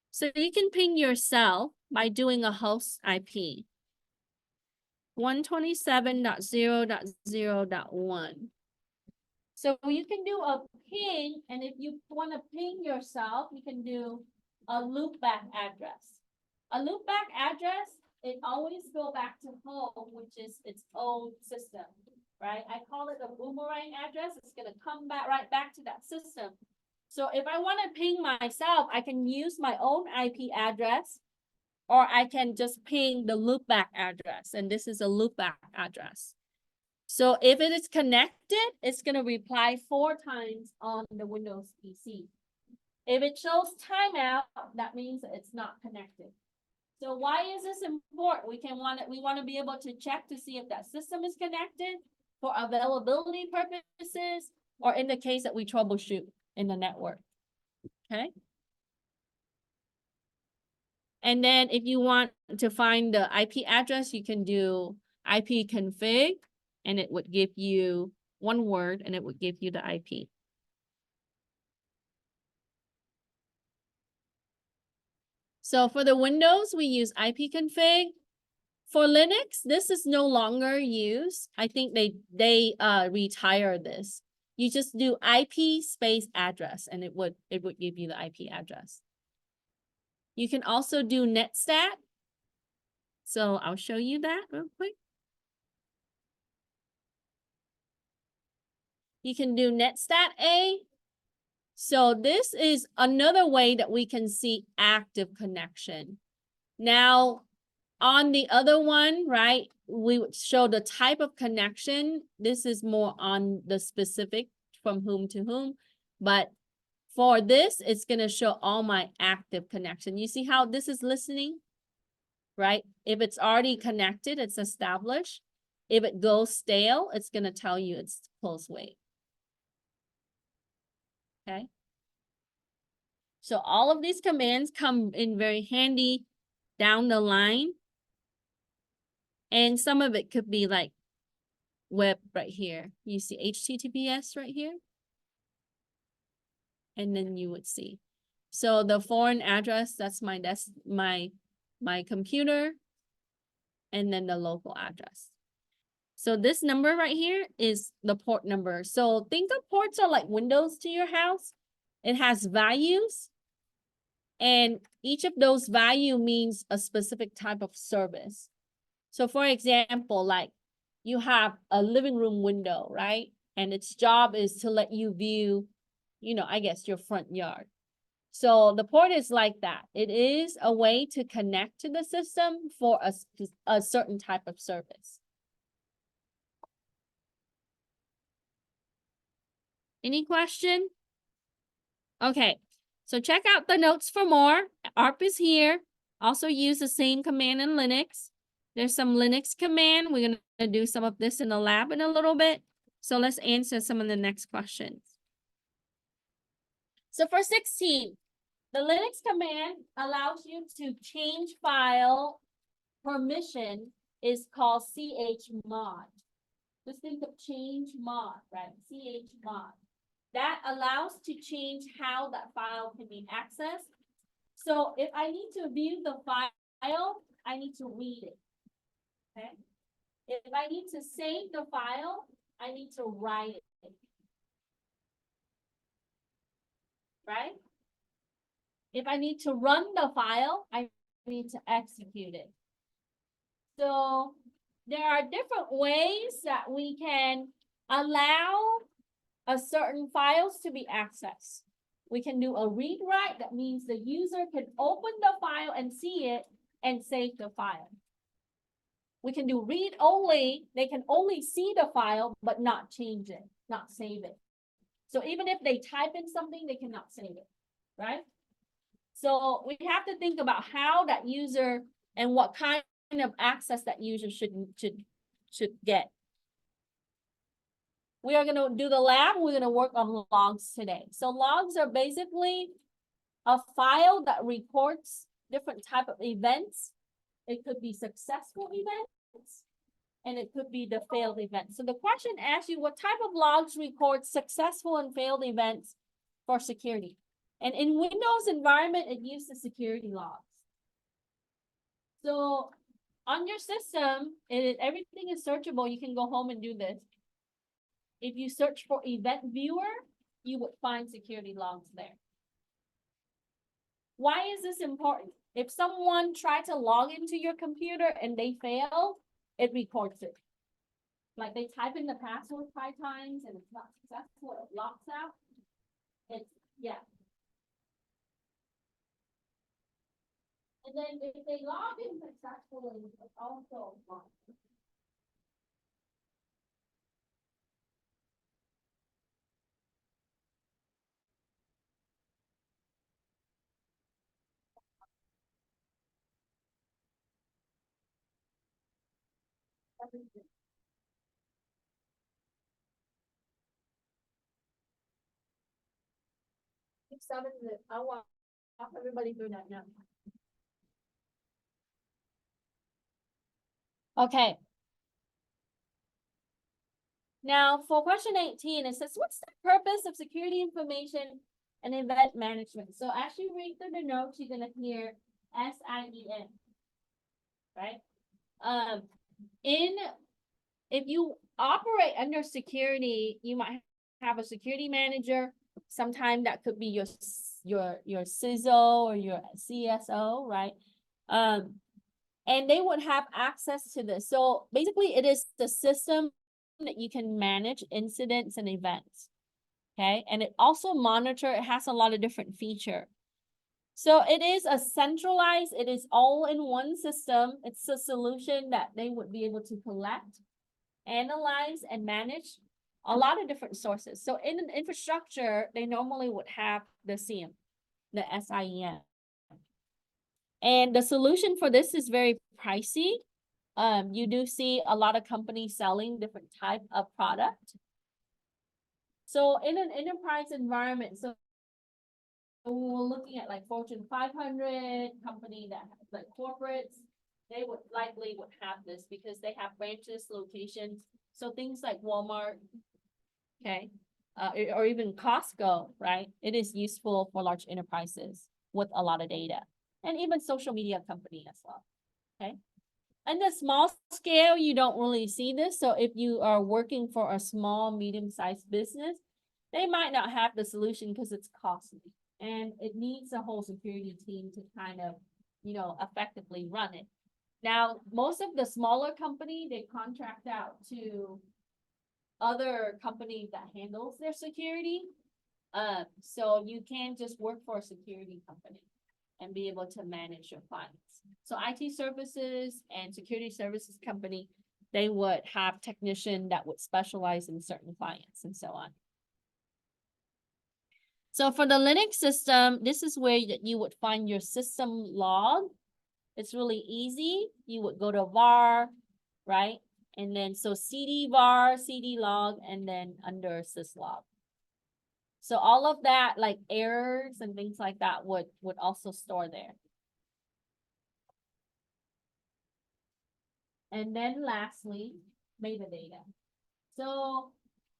[SPEAKER 2] So you can ping yourself by doing a host IP. 127.0.0.1. So you can do a ping, and if you want to ping yourself, you can do a loopback address. A loopback address, it always go back to home, which is its own system, right? I call it a boomerang address. It's going to come back right back to that system. So if I want to ping myself, I can use my own IP address, or I can just ping the loopback address. And this is a loopback address. So if it is connected, it's going to reply 4 times on the Windows PC. If it shows timeout, that means it's not connected. So why is this important? We want to be able to check to see if that system is connected for availability purposes, or in the case that we troubleshoot in the network. Okay. And then if you want to find the IP address, you can do ipconfig, and it would give you one word, and it would give you the IP. So for the Windows, we use ipconfig. For Linux, this is no longer used. I think they retired this. You just do IP space address, and it would give you the IP address. You can also do netstat. So I'll show you that real quick. You can do netstat A. So this is another way that we can see active connection. Now, on the other one, right, we would show the type of connection. This is more on the specific from whom to whom, but for this, it's gonna show all my active connection. You see how this is listening, right? If it's already connected, it's established. If it goes stale, it's gonna tell you it's close wait. Okay. So all of these commands come in very handy down the line. And some of it could be like web right here. You see HTTPS right here. And then you would see. So the foreign address, that's my my computer. And then the local address. So this number right here is the port number. So think of ports are like windows to your house. It has values. And each of those value means a specific type of service. So for example, like you have a living room window, right? And its job is to let you view, you know, I guess your front yard. So the port is like that. It is a way to connect to the system for a certain type of service. Any question? Okay, so check out the notes for more. ARP is here. Also use the same command in Linux. There's some Linux command. We're gonna do some of this in the lab in a little bit. So let's answer some of the next questions. So for 16, the Linux command allows you to change file permission is called chmod. Just think of change mod, right? Chmod. That allows to change how that file can be accessed. So if I need to view the file, I need to read it. Okay. If I need to save the file, I need to write it. Right? If I need to run the file, I need to execute it. So there are different ways that we can allow a certain files to be accessed. We can do a read write. That means the user can open the file and see it and save the file. We can do read only. They can only see the file, but not change it, not save it. So even if they type in something, they cannot save it, right? So we have to think about how that user and what kind of access that user should get. We are going to do the lab. We're going to work on logs today. So logs are basically a file that reports different type of events. It could be successful events, and it could be the failed events. So the question asks you, what type of logs record successful and failed events for security? And in Windows environment, it uses security logs. So on your system, everything is searchable. You can go home and do this. If you search for event viewer, you would find security logs there. Why is this important? If someone tried to log into your computer and they fail, it records it. Like they type in the password 5 times and it's not successful, it locks out. Yeah. And then if they log in successfully, it's also logged. I want everybody through that now. Okay. Now for question 18, it says, what's the purpose of security information and event management? So as you read through the notes, you're gonna hear SIEM, right? If you operate under security, you might have a security manager. Sometimes that could be your CISO or your CSO, right? And they would have access to this. So basically it is the system that you can manage incidents and events. Okay, and it also it has a lot of different feature. So it is a centralized, it is all in one system. It's a solution that they would be able to collect, analyze, and manage a lot of different sources. So in an infrastructure, they normally would have the SIEM, the SIEM. And the solution for this is very pricey. You do see a lot of companies selling different type of product. So in an enterprise environment, so we're looking at like Fortune 500 company that like corporates, they would likely would have this because they have branches, locations. So things like Walmart, okay, or even Costco, right? It is useful for large enterprises with a lot of data, and even social media company as well, okay? And the small scale, you don't really see this. So if you are working for a small, medium-sized business, they might not have the solution because it's costly. And it needs a whole security team to kind of, effectively run it. Now, most of the smaller company, they contract out to other companies that handles their security. So you can't just work for a security company and be able to manage your clients. So IT services and security services company, they would have technician that would specialize in certain clients and so on. So for the Linux system, this is where you would find your system log. It's really easy. You would go to var, right? And then so cd var, cd log, and then under syslog. So all of that, like errors and things like that would also store there. And then lastly, metadata. So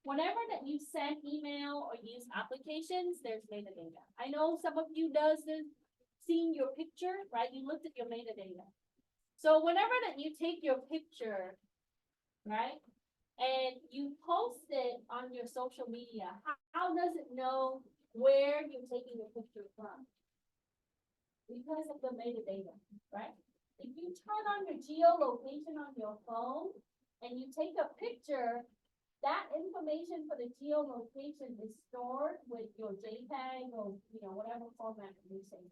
[SPEAKER 2] whenever that you send email or use applications, there's metadata. I know some of you does this, seeing your picture, right? You looked at your metadata. So whenever that you take your picture, right, and you post it on your social media, how does it know where you're taking the picture from? Because of the metadata, right? If you turn on your geolocation on your phone and you take a picture, that information for the geolocation is stored with your JPEG or whatever format you're using.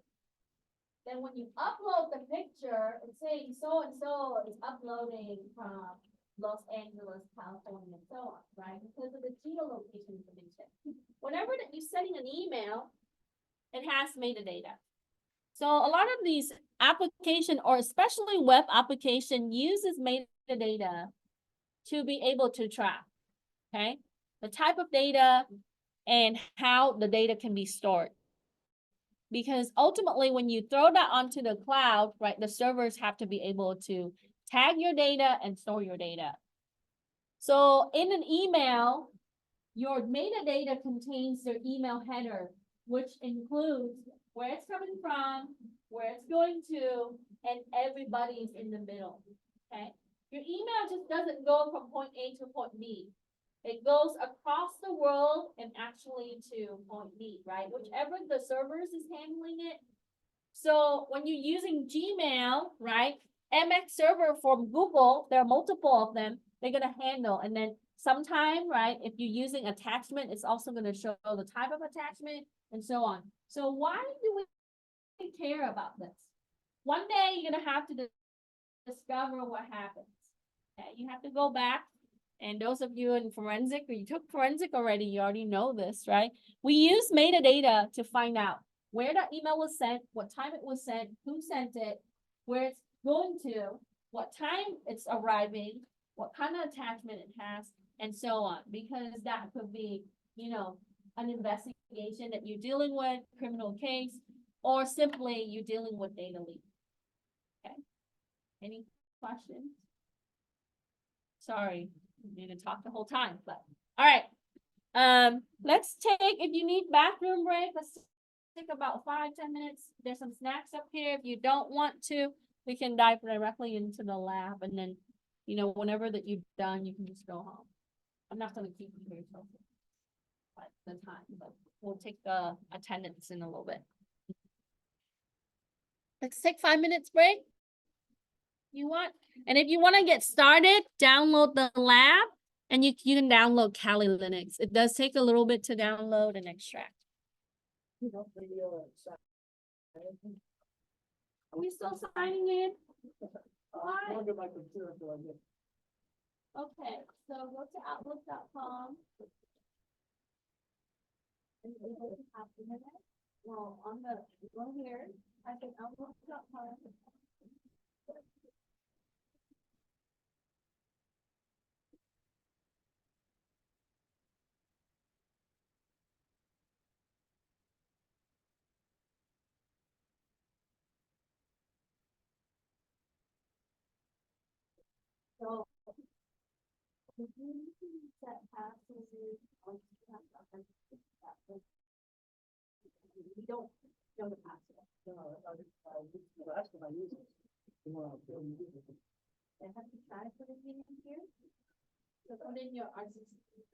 [SPEAKER 2] Then when you upload the picture, it's saying so and so is uploading from Los Angeles, California, and so on, right? Because of the geolocation information. Whenever that you're sending an email, it has metadata. So a lot of these application, or especially web application, uses metadata to be able to track, okay, the type of data and how the data can be stored. Because ultimately, when you throw that onto the cloud, right, the servers have to be able to tag your data and store your data. So in an email, your metadata contains their email header, which includes where it's coming from, where it's going to, and everybody's in the middle, okay? Your email just doesn't go from point A to point B. It goes across the world and actually to point B, right? Whichever the servers is handling it. So when you're using Gmail, right, MX server from Google, there are multiple of them, they're gonna handle. And then sometime, right, if you're using attachment, it's also gonna show the type of attachment and so on. So why do we care about this? One day you're gonna have to discover what happens. Okay, you have to go back. And those of you in forensic, or you took forensic already, you already know this, right? We use metadata to find out where that email was sent, what time it was sent, who sent it, where it's going to, what time it's arriving, what kind of attachment it has, and so on. Because that could be, an investigation that you're dealing with, criminal case, or simply you're dealing with data leak. Okay. Any questions? Sorry. Need to talk the whole time, but all right. Let's take, if you need bathroom break, let's take about 5-10 minutes. There's some snacks up here. If you don't want to, we can dive directly into the lab, and then whenever that you're done, you can just go home. I'm not going to keep you here till the time, but we'll take the attendance in a little bit. Let's take 5 minutes break. You want? And if you want to get started, download the lab. And you can download Kali Linux. It does take a little bit to download and extract.
[SPEAKER 3] You know, video and sign.
[SPEAKER 1] Are we still signing in? Why?
[SPEAKER 3] I'll get my computer until I get.
[SPEAKER 1] Okay, so go to outlook.com. And we go to copy it. Well, on the, go here, type in outlook.com. So. If you set passwords on we don't know the password.
[SPEAKER 3] No, the last time I used it. The one I was doing, use it.
[SPEAKER 1] And have to try putting it in here. So put in your RCC.